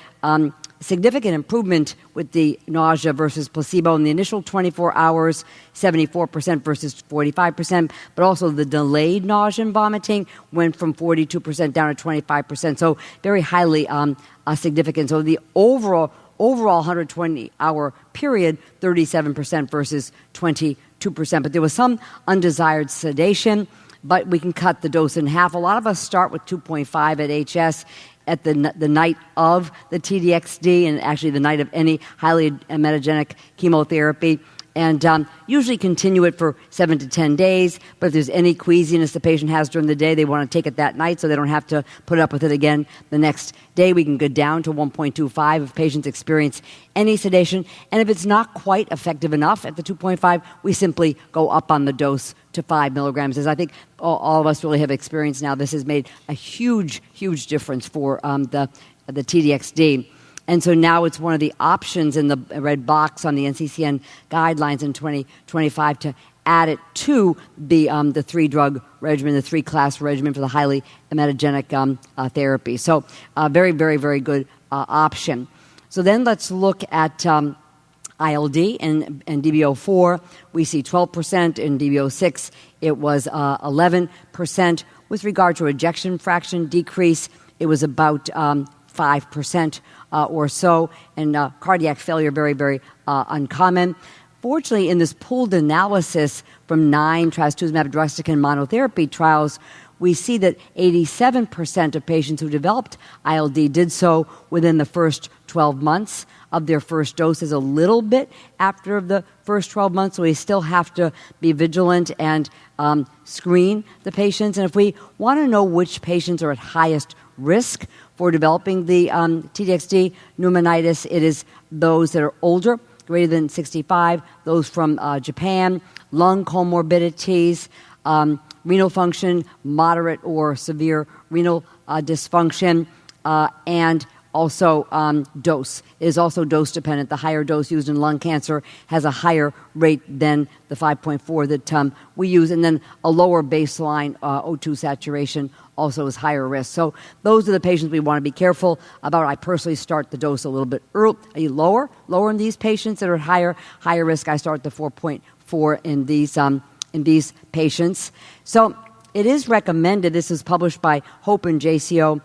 significant improvement with the nausea versus placebo in the initial 24 hours, 74% versus 45%, but also the delayed nausea and vomiting went from 42% down to 25%, so very highly significant. So the overall 120-hour period, 37% versus 22%. But there was some undesired sedation, but we can cut the dose in half. A lot of us start with 2.5 at HS at the night of the TDXD and actually the night of any highly emetogenic chemotherapy, and usually continue it for 7 to 10 days. But if there's any queasiness the patient has during the day, they want to take it that night so they don't have to put up with it again the next day. We can go down to 1.25 if patients experience any sedation. And if it's not quite effective enough at the 2.5, we simply go up on the dose to 5 milligrams. As I think all of us really have experienced now, this has made a huge, huge difference for the TDXD. And so now it's one of the options in the red box on the NCCN guidelines in 2025 to add it to the 3-drug regimen, the 3-class regimen for the highly emetogenic therapy. So very, very, very good option. So then let's look at ILD and DB04. We see 12%. In DB06, it was 11%. With regard to ejection fraction decrease, it was about 5% or so, and cardiac failure, very, very uncommon. fortunately, in this pooled analysis from 9 trastuzumab deruxtecan monotherapy trials, we see that 87% of patients who developed ILD did so within the first 12 months of their first dose, is a little bit after the first 12 months, so we still have to be vigilant and screen the patients. And if we want to know which patients are at highest risk for developing the TDXD pneumonitis, it is those that are older, greater than 65, those from Japan, lung comorbidities, renal function, moderate or severe renal dysfunction, and also dose. It is also dose dependent. The higher dose used in lung cancer has a higher rate than the 5.4 that we use, and then a lower baseline O2 saturation also is higher risk. So those are the patients we want to be careful about. I personally start the dose a little bit lower in these patients that are at higher risk. I start the 4.4 in these patients. So it is recommended, this is published by Hope and JCO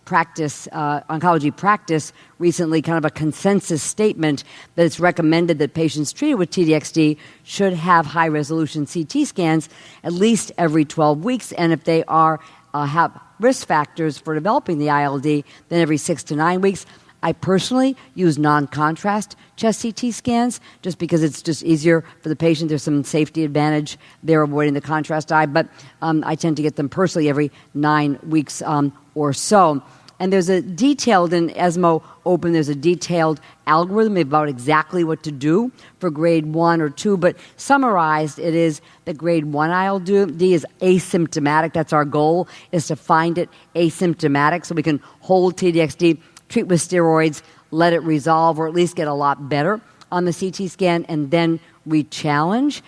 Oncology Practice recently, kind of a consensus statement that it's recommended that patients treated with TDXD should have high-resolution CT scans at least every 12 weeks, and if they have risk factors for developing the ILD, then every 6 to 9 weeks. I personally use non-contrast chest CT scans just because it's just easier for the patient. There's some safety advantage there avoiding the contrast eye, but I tend to get them personally every 9 weeks or so. And there's a detailed, in ESMO Open, there's a detailed algorithm about exactly what to do for grade 1 or 2, but summarized, it is that grade 1 ILD is asymptomatic. That's our goal, is to find it asymptomatic so we can hold TDXD, treat with steroids, let it resolve, or at least get a lot better on the CT scan, and then re-challenge.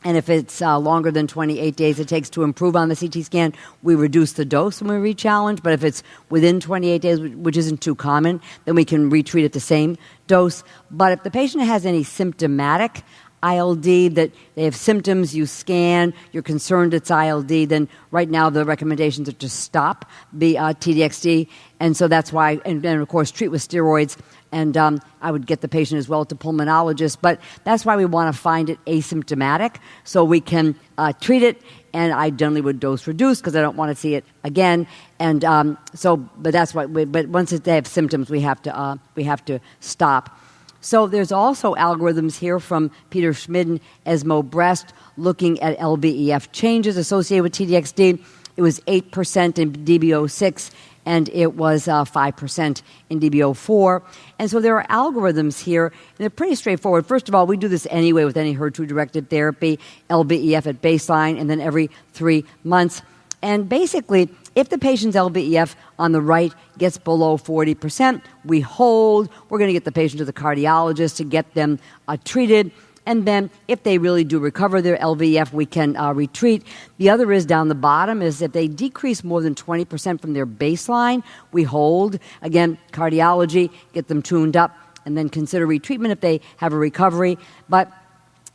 And if it's longer than 28 days it takes to improve on the CT scan, we reduce the dose when we re-challenge. But if it's within 28 days, which isn't too common, then we can retreat at the same dose. But if the patient has any symptomatic ILD, that they have symptoms, you scan, you're concerned it's ILD, then right now the recommendations are to stop the TDXD. And so that's why, and then of course treat with steroids, and I would get the patient as well to pulmonologist. But that's why we want to find it asymptomatic so we can treat it, and I generally would dose reduce because I don't want to see it again. And but that's why, but once they have symptoms, we have to stop. So there's also algorithms here from Peter Schmid and ESMO Breast looking at LVEF changes associated with TDXD. It was 8% in DB06, and it was 5% in DB04. And so there are algorithms here, and they're pretty straightforward. First of all, we do this anyway with any HER2-directed therapy, LVEF at baseline, and then every 3 months. And basically, if the patient's LVEF on the right gets below 40%, we hold. We're going to get the patient to the cardiologist to get them treated. And then if they really do recover their LVEF, we can retreat. The other is down the bottom is if they decrease more than 20% from their baseline, we hold. Again, cardiology, get them tuned up, and then consider retreatment if they have a recovery. But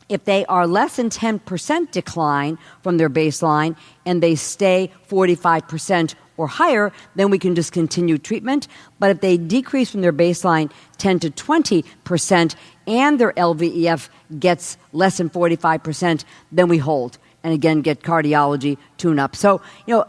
if they are less than 10% decline from their baseline and they stay 45% or higher, then we can discontinue treatment. But if they decrease from their baseline 10 to 20% and their LVEF gets less than 45%, then we hold. And again, get cardiology tune-up. So,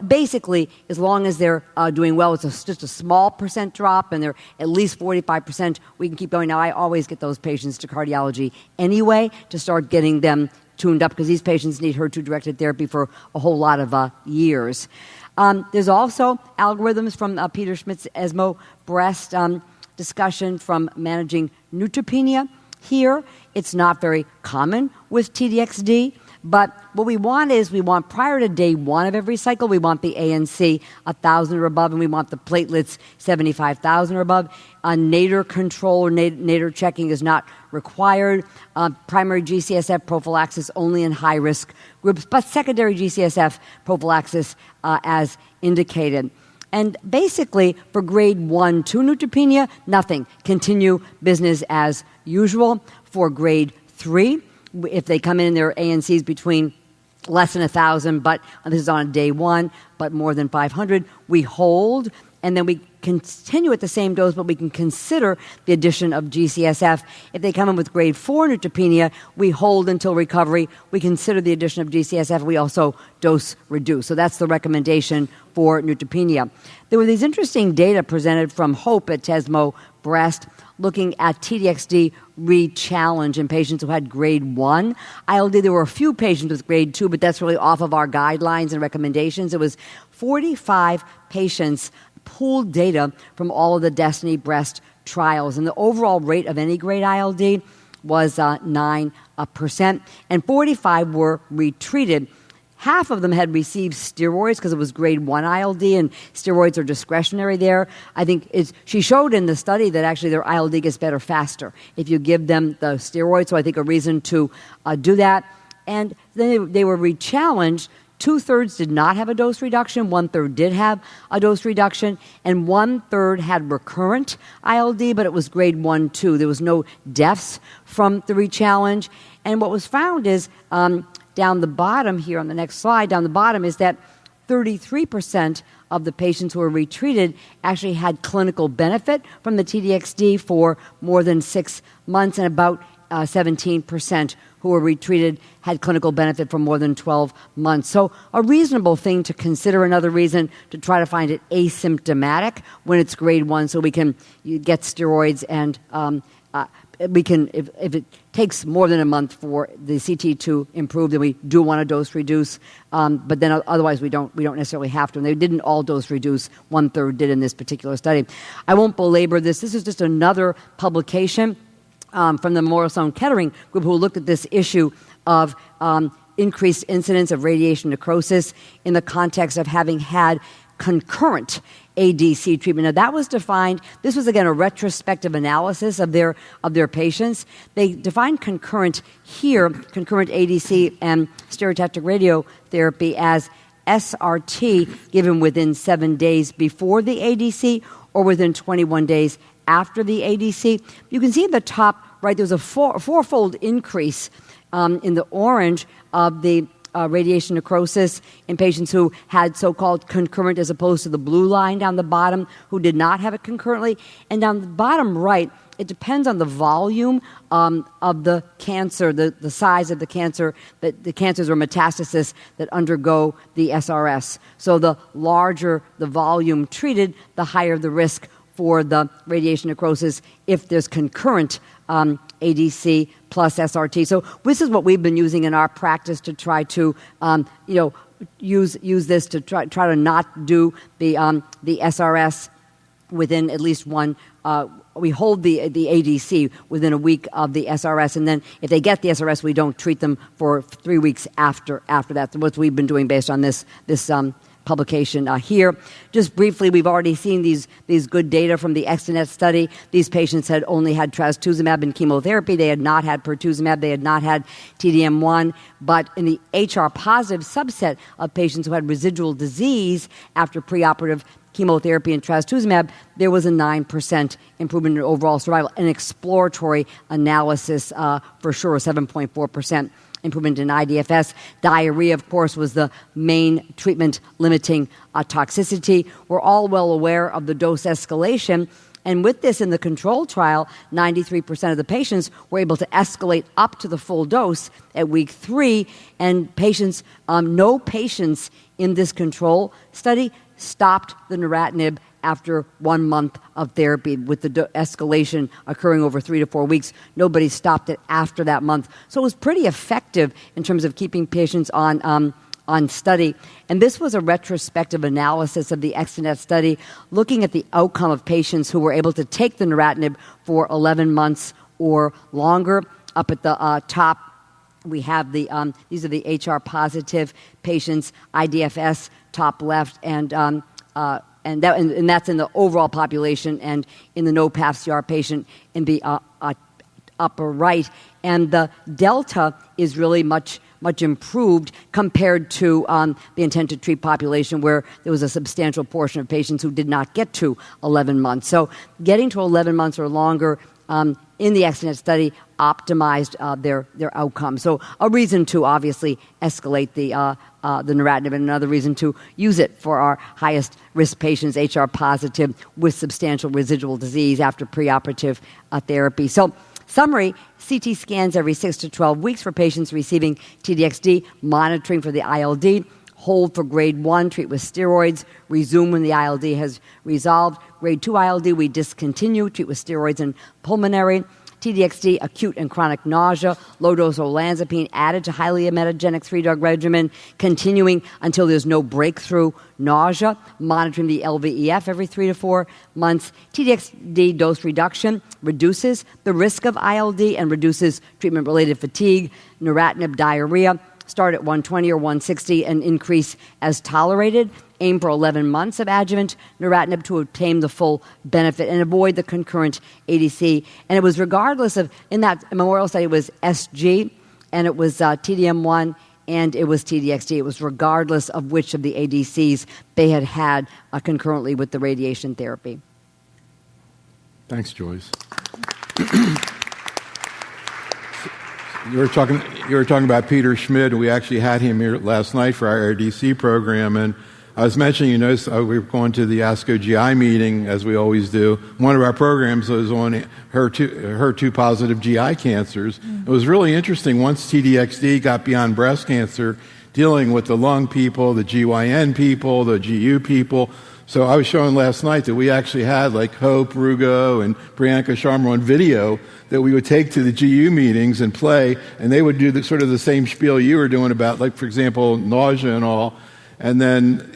basically, as long as they're doing well, it's just a small percent drop, and they're at least 45%, we can keep going. Now, I always get those patients to cardiology anyway to start getting them tuned up, because these patients need HER2-directed therapy for a whole lot of years. There's also algorithms from Peter Schmidt's ESMO Breast discussion from managing neutropenia here. It's not very common with TDXD. But what we want is prior to day 1 of every cycle, we want the ANC 1,000 or above, and we want the platelets 75,000 or above. Nadir control or nadir checking is not required. Primary GCSF prophylaxis only in high-risk groups, but secondary GCSF prophylaxis as indicated. And basically, for grade 1-2 neutropenia, nothing. Continue business as usual. For grade 3, if they come in their ANCs between less than 1,000, but this is on day 1, but more than 500, we hold. and then we continue at the same dose, but we can consider the addition of G-CSF. If they come in with grade 4 neutropenia, we hold until recovery. We consider the addition of G-CSF. We also dose reduce. So that's the recommendation for neutropenia. There were these interesting data presented from HOPE at TESMO Breast looking at TDXD re-challenge in patients who had grade 1 ILD. There were a few patients with grade 2, but that's really off of our guidelines and recommendations. It was 45 patients pooled data from all of the Destiny Breast trials, and the overall rate of any grade ILD was 9%, and 45 were retreated. Half of them had received steroids because it was grade 1 ILD, and steroids are discretionary there. I think she showed in the study that actually their ILD gets better faster if you give them the steroids, so I think a reason to do that. And then they were re-challenged. 2/3 did not have a dose reduction, 1/3 did have a dose reduction, and 1/3 had recurrent ILD, but it was grade 1-2. There was no deaths from the re-challenge. And what was found is, down the bottom here on the next slide, down the bottom is that 33% of the patients who were retreated actually had clinical benefit from the TDXD for more than 6 months, and about 17% who were retreated had clinical benefit for more than 12 months. So a reasonable thing to consider, another reason to try to find it asymptomatic when it's grade 1, so we can get steroids, and we can, if it takes more than a month for the CT to improve, then we do want to dose reduce. But then otherwise we don't necessarily have to. And they didn't all dose reduce. 1/3 did in this particular study. I won't belabor this. This is just another publication from the Memorial Sloan Kettering group who looked at this issue of increased incidence of radiation necrosis in the context of having had concurrent ADC treatment. Now that was defined, this was again a retrospective analysis of their patients. They defined concurrent here, concurrent ADC and stereotactic radiotherapy, as SRT given within 7 days before the ADC or within 21 days after the ADC. You can see at the top right, there's a fourfold increase in the orange of the radiation necrosis in patients who had so-called concurrent, as opposed to the blue line down the bottom who did not have it concurrently. And down the bottom right, it depends on the volume of the cancer, the size of the cancer, the cancers or metastasis that undergo the SRS. So the larger the volume treated, the higher the risk for the radiation necrosis if there's concurrent ADC plus SRT. So this is what we've been using in our practice to try to, use this to try to not do the SRS within at least one. We hold the ADC within a week of the SRS, and then if they get the SRS, we don't treat them for 3 weeks after that. What we've been doing based on this publication here. Just briefly, we've already seen these good data from the ExteNet study. These patients had only had trastuzumab and chemotherapy. They had not had pertuzumab. They had not had TDM1. But in the HR-positive subset of patients who had residual disease after preoperative chemotherapy and trastuzumab, there was a 9% improvement in overall survival. An exploratory analysis for sure, 7.4%. Improvement in IDFS. Diarrhea, of course, was the main treatment-limiting toxicity. We're all well aware of the dose escalation. And with this in the control trial, 93% of the patients were able to escalate up to the full dose at week 3. And patients, no patients in this control study stopped the neratinib after 1 month of therapy, with the escalation occurring over 3 to 4 weeks. Nobody stopped it after that month. So it was pretty effective in terms of keeping patients on study. And this was a retrospective analysis of the ExteNet study, looking at the outcome of patients who were able to take the neratinib for 11 months or longer. Up at the top, we have these are the HR-positive patients, IDFS top left, and that's in the overall population, and in the no-PAF-CR patient in the upper right. And the delta is really much improved compared to the intent-to-treat population, where there was a substantial portion of patients who did not get to 11 months. So getting to 11 months or longer in the ExteNet study optimized their outcome. So a reason to obviously escalate the neratinib, and another reason to use it for our highest risk patients, HR-positive with substantial residual disease after preoperative therapy. So summary, CT scans every 6 to 12 weeks for patients receiving T-DXd, monitoring for the ILD, hold for grade 1, treat with steroids, resume when the ILD has resolved. Grade 2 ILD, we discontinue, treat with steroids and pulmonary. T-DXd, acute and chronic nausea, low-dose olanzapine added to highly emetogenic 3-drug regimen, continuing until there's no breakthrough nausea, monitoring the LVEF every 3 to 4 months. T-DXd dose reduction reduces the risk of ILD and reduces treatment-related fatigue, neratinib diarrhea. Start at 120 or 160 and increase as tolerated. Aim for 11 months of adjuvant neratinib to obtain the full benefit and avoid the concurrent ADC. And it was regardless of, in that memorial study, it was SG, and it was TDM1, and it was T-DXd. It was regardless of which of the ADCs they had concurrently with the radiation therapy. Thanks, Joyce. You were talking about Peter Schmidt, and we actually had him here last night for our ADC program. And I was mentioning, we were going to the ASCO GI meeting, as we always do. One of our programs was on HER2-positive GI cancers. It was really interesting once T-DXd got beyond breast cancer, dealing with the lung people, the GYN people, the GU people. So I was showing last night that we actually had like Hope Rugo and Priyanka Sharma on video that we would take to the GU meetings and play, and they would do the same spiel you were doing about, like, for example, nausea and all. And then,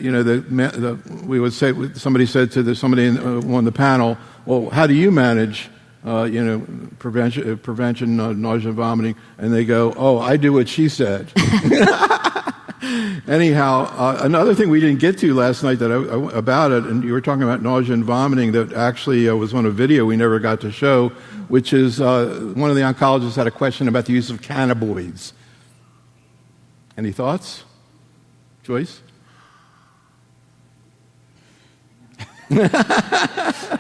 we would say, somebody said to somebody on the panel, well, how do you manage, prevention nausea and vomiting? And they go, oh, I do what she said. Anyhow, another thing we didn't get to last night about it, and you were talking about nausea and vomiting, that actually was on a video we never got to show, which is one of the oncologists had a question about the use of cannabinoids. Any thoughts? Joyce? I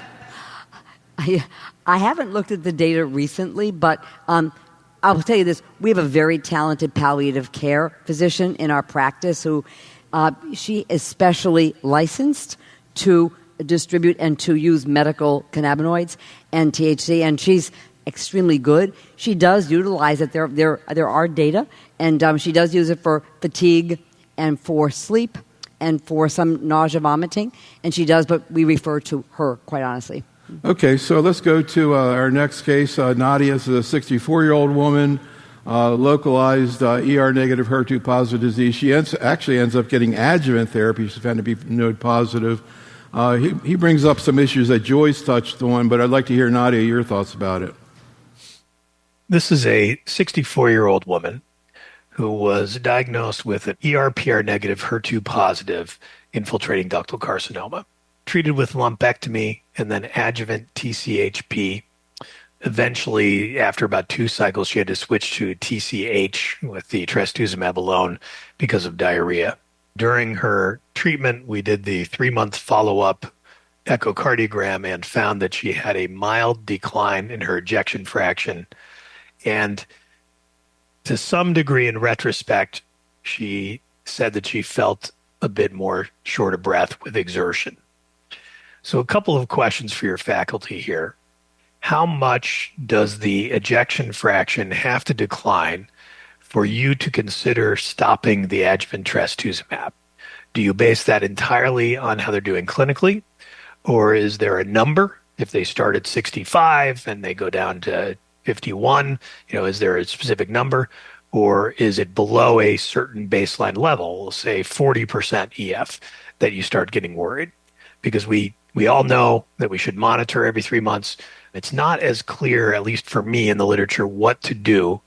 haven't looked at the data recently, but I'll tell you this. We have a very talented palliative care physician in our practice who she is specially licensed to distribute and to use medical cannabinoids and THC, and she's extremely good. She does utilize it. There are data, and she does use it for fatigue and for sleep and for some nausea, vomiting, and she does, but we refer to her, quite honestly. Okay, so let's go to our next case. Nadia is a 64-year-old woman, localized ER-negative HER2-positive disease. She actually ends up getting adjuvant therapy. She's found to be node positive. He brings up some issues that Joyce touched on, but I'd like to hear, Nadia, your thoughts about it. This is a 64-year-old woman who was diagnosed with an ER-PR-negative HER2-positive infiltrating ductal carcinoma, treated with lumpectomy and then adjuvant TCHP. Eventually, after about 2 cycles, she had to switch to TCH with the trastuzumab alone because of diarrhea. During her treatment, we did the 3-month follow-up echocardiogram and found that she had a mild decline in her ejection fraction. And to some degree, in retrospect, she said that she felt a bit more short of breath with exertion. So a couple of questions for your faculty here. How much does the ejection fraction have to decline for you to consider stopping the adjuvant trastuzumab? Do you base that entirely on how they're doing clinically? Or is there a number? If they start at 65 and they go down to 51, is there a specific number? Or is it below a certain baseline level, say 40% EF, that you start getting worried? Because we all know that we should monitor every 3 months. It's not as clear, at least for me in the literature, what to do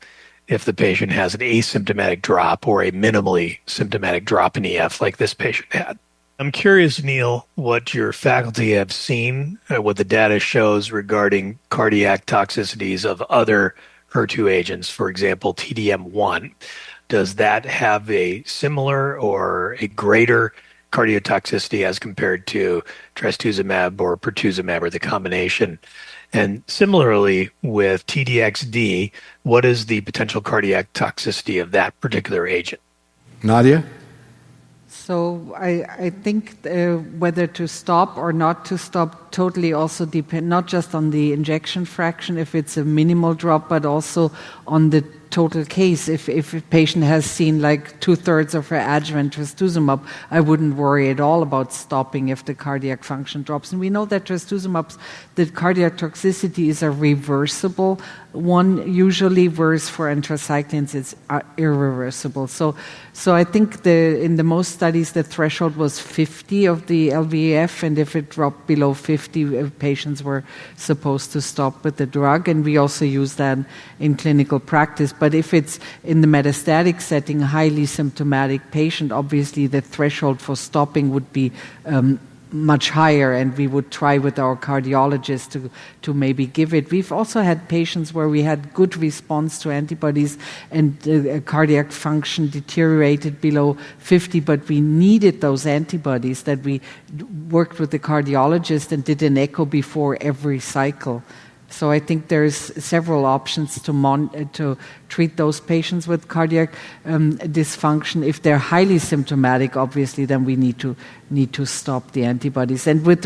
if the patient has an asymptomatic drop or a minimally symptomatic drop in EF like this patient had. I'm curious, Neil, what your faculty have seen, what the data shows regarding cardiac toxicities of other HER2 agents, for example, TDM1. Does that have a similar or a greater cardiotoxicity as compared to trastuzumab or pertuzumab or the combination? And similarly with TDXD, what is the potential cardiac toxicity of that particular agent? Nadia? So I think whether to stop or not to stop totally also depend not just on the injection fraction, if it's a minimal drop, but also on the total case. If a patient has seen like 2/3 of her adjuvant trastuzumab, I wouldn't worry at all about stopping if the cardiac function drops. And we know that trastuzumab, the cardiac toxicity is a reversible one usually, whereas for anthracyclines it's irreversible. So I think in the most studies the threshold was 50 of the LVEF, and if it dropped below 50, patients were supposed to stop with the drug, and we also use that in clinical practice. But if it's in the metastatic setting, a highly symptomatic patient, obviously the threshold for stopping would be much higher, and we would try with our cardiologist to maybe give it. We've also had patients where we had good response to antibodies and cardiac function deteriorated below 50, but we needed those antibodies, that we worked with the cardiologist and did an echo before every cycle. So I think there's several options to treat those patients with cardiac dysfunction. If they're highly symptomatic, obviously, then we need to stop the antibodies. And with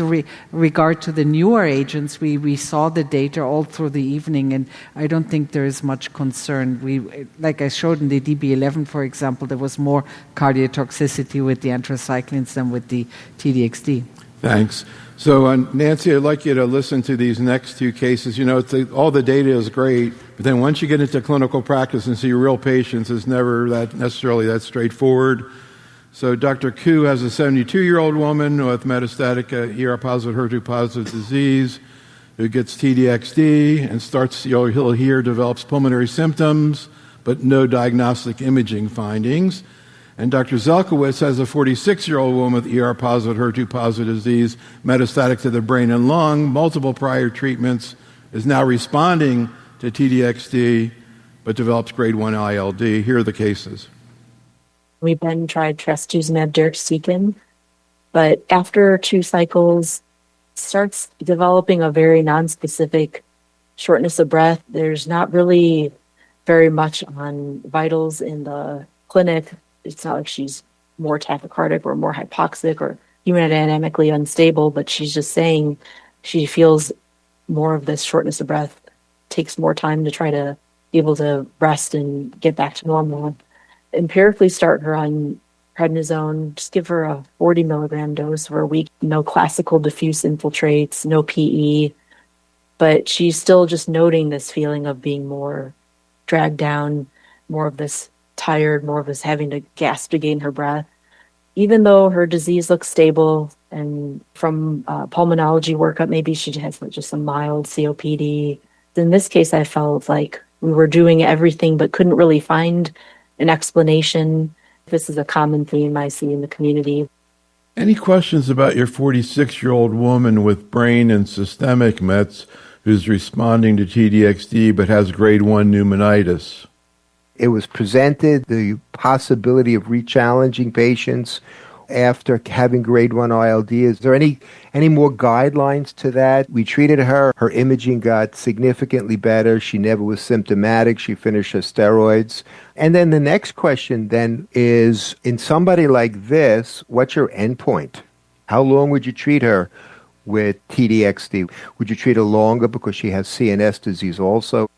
regard to the newer agents, we saw the data all through the evening, and I don't think there is much concern. Like I showed in the DB11, for example, there was more cardiotoxicity with the anthracyclines than with the TDXD. Thanks. So, Nancy, I'd like you to listen to these next two cases. You know, all the data is great, but then once you get into clinical practice and see real patients, it's never necessarily that straightforward. So Dr. Ku has a 72-year-old woman with metastatic ER-positive, HER2-positive disease who gets TDXD and he'll hear, develops pulmonary symptoms, but no diagnostic imaging findings. And Dr. Zelkowitz has a 46-year-old woman with ER-positive, HER2-positive disease, metastatic to the brain and lung, multiple prior treatments, is now responding to TDXD, but develops grade 1 ILD. Here are the cases. We've been tried trastuzumab deruxtecan, but after 2 cycles, starts developing a very nonspecific shortness of breath. There's not really very much on vitals in the clinic. It's not like she's more tachycardic or more hypoxic or hemodynamically unstable, but she's just saying she feels more of this shortness of breath, takes more time to try to be able to rest and get back to normal. Empirically start her on prednisone, just give her a 40 milligram dose for a week, no classical diffuse infiltrates, no PE, but she's still just noting this feeling of being more dragged down, more of this tired, more of this having to gasp to gain her breath. Even though her disease looks stable, and from pulmonology workup, maybe she has just some mild COPD. In this case, I felt like we were doing everything but couldn't really find an explanation. This is a common theme I see in the community. Any questions about your 46-year-old woman with brain and systemic mets who's responding to TDXD but has grade 1 pneumonitis? It was presented the possibility of re-challenging patients after having grade 1 ILD. Is there any more guidelines to that? We treated her. Her imaging got significantly better. She never was symptomatic. She finished her steroids. And then the next question then is, in somebody like this, what's your endpoint? How long would you treat her with TDXD? Would you treat her longer because she has CNS disease also?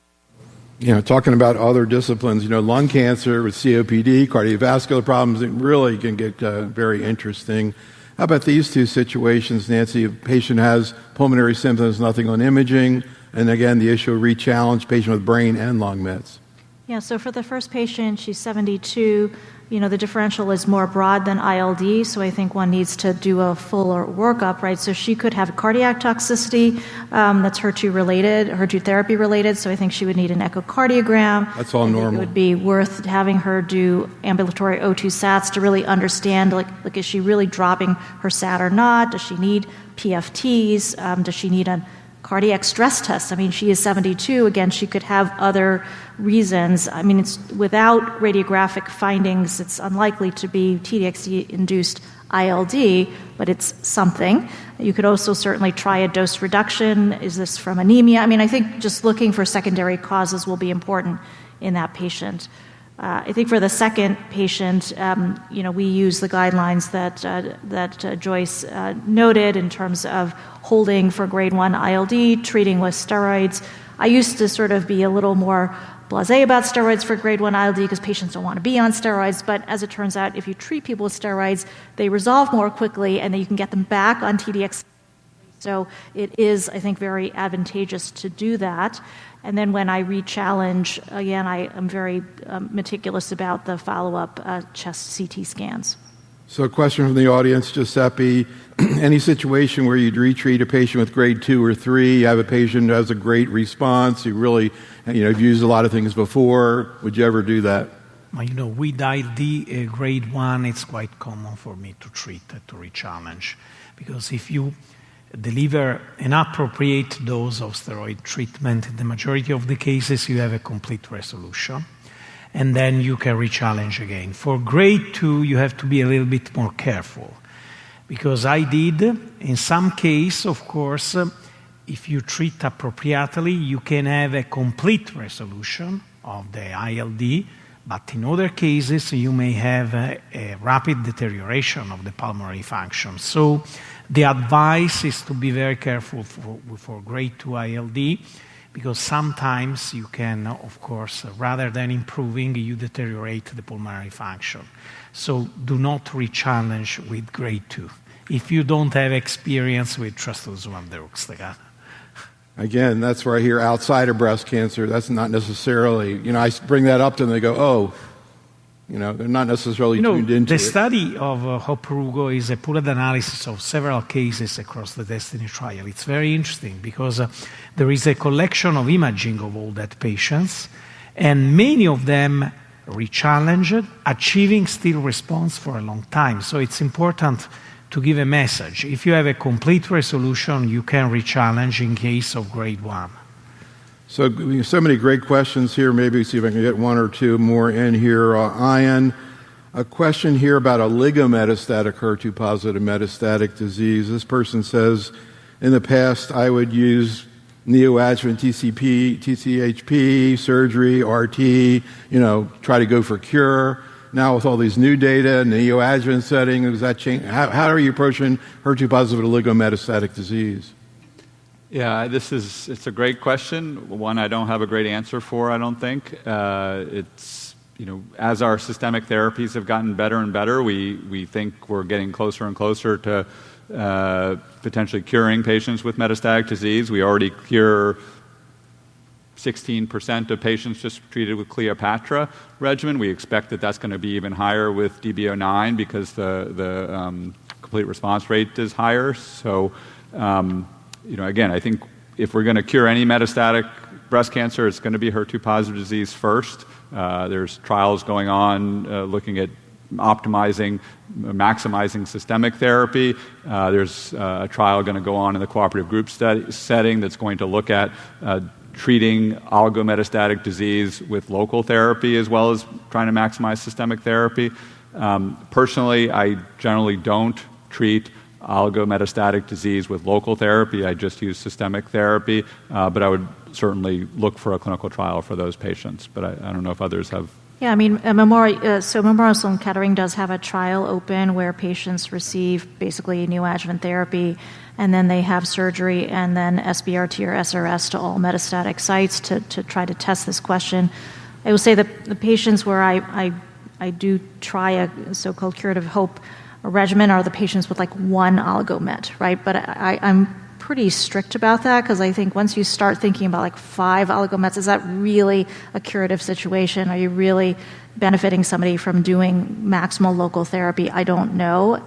You know, talking about other disciplines, you know, lung cancer with COPD, cardiovascular problems, it really can get very interesting. How about these two situations, Nancy? A patient has pulmonary symptoms, nothing on imaging, and again, the issue of re-challenge, patient with brain and lung mets. Yeah, so for the first patient, she's 72. You know, the differential is more broad than ILD, so I think one needs to do a fuller workup, right? So she could have cardiac toxicity that's HER2-related, HER2 therapy-related, so I think she would need an echocardiogram. That's all normal. It would be worth having her do ambulatory O2 sats to really understand, like is she really dropping her sat or not? Does she need PFTs? Does she need a cardiac stress tests. I mean, she is 72. Again, she could have other reasons. I mean, it's without radiographic findings, it's unlikely to be TDXD-induced ILD, but it's something. You could also certainly try a dose reduction. Is this from anemia? I mean, I think just looking for secondary causes will be important in that patient. I think for the second patient, we use the guidelines that Joyce noted in terms of holding for grade 1 ILD, treating with steroids. I used to sort of be a little more blasé about steroids for grade 1 ILD because patients don't want to be on steroids, but as it turns out, if you treat people with steroids, they resolve more quickly and then you can get them back on TDX. So it is, I think, very advantageous to do that. And then when I re-challenge, again, I am very meticulous about the follow-up chest CT scans. So a question from the audience, Giuseppe. Any situation where you'd retreat a patient with grade 2 or 3, you have a patient who has a great response, you really, you've used a lot of things before, would you ever do that? Well, with ILD grade 1, it's quite common for me to treat, to re-challenge. Because if you deliver an appropriate dose of steroid treatment, in the majority of the cases, you have a complete resolution. And then you can re-challenge again. For grade 2, you have to be a little bit more careful. Because I did, in some case, of course, if you treat appropriately, you can have a complete resolution of the ILD, but in other cases, you may have a rapid deterioration of the pulmonary function. So the advice is to be very careful for grade 2 ILD, because sometimes you can, of course, rather than improving, you deteriorate the pulmonary function. So do not re-challenge with grade 2 if you don't have experience with trastuzumab deruxtecan. Again, that's where I hear outside of breast cancer. That's not necessarily, I bring that up to them, they go, they're not necessarily tuned into it. The study of Hoprugo is a pooled analysis of several cases across the DESTINY trial. It's very interesting because there is a collection of imaging of all that patients, and many of them re-challenged, achieving still response for a long time. So it's important to give a message. If you have a complete resolution, you can re-challenge in case of grade 1. So many great questions here. Maybe see if I can get one or two more in here. Ian, a question here about oligometastatic HER2-positive metastatic disease. This person says, in the past, I would use neoadjuvant TCHP, surgery, RT, try to go for cure. Now with all these new data in the neoadjuvant setting, does that change? How are you approaching HER2-positive oligometastatic disease? Yeah, it's a great question. One I don't have a great answer for, I don't think. It's, as our systemic therapies have gotten better and better, we think we're getting closer and closer to potentially curing patients with metastatic disease. We already cure 16% of patients just treated with Cleopatra regimen. We expect that that's going to be even higher with DB09 because the complete response rate is higher. So, again, I think if we're going to cure any metastatic breast cancer, it's going to be HER2-positive disease first. There's trials going on looking at maximizing systemic therapy. There's a trial going to go on in the cooperative group setting that's going to look at treating oligometastatic disease with local therapy as well as trying to maximize systemic therapy. Personally, I generally don't treat oligometastatic disease with local therapy. I just use systemic therapy, but I would certainly look for a clinical trial for those patients. But I don't know if others have. Yeah, I mean, Memorial Sloan Kettering does have a trial open where patients receive basically neoadjuvant therapy, and then they have surgery, and then SBRT or SRS to all metastatic sites to try to test this question. I will say that the patients where I do try a so-called curative hope regimen are the patients with like one oligomet, right? But I'm pretty strict about that because I think once you start thinking about like 5 oligomets, is that really a curative situation? Are you really benefiting somebody from doing maximal local therapy? I don't know,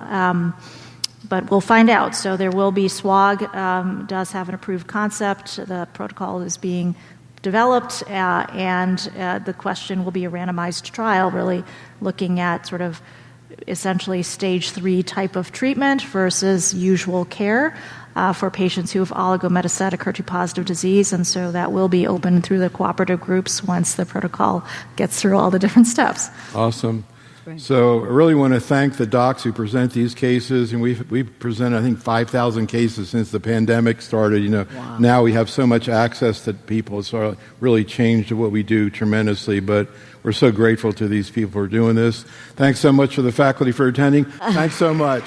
but we'll find out. So there will be SWOG does have an approved concept. The protocol is being developed, and the question will be a randomized trial, really looking at sort of essentially stage 3 type of treatment versus usual care for patients who have oligometastatic HER2-positive disease, and so that will be open through the cooperative groups once the protocol gets through all the different steps. Awesome. So I really want to thank the docs who present these cases, and we've presented, I think, 5,000 cases since the pandemic started. Wow. Now we have so much access to people, so it really changed what we do tremendously, but we're so grateful to these people for doing this. Thanks so much for the faculty for attending. Thanks so much.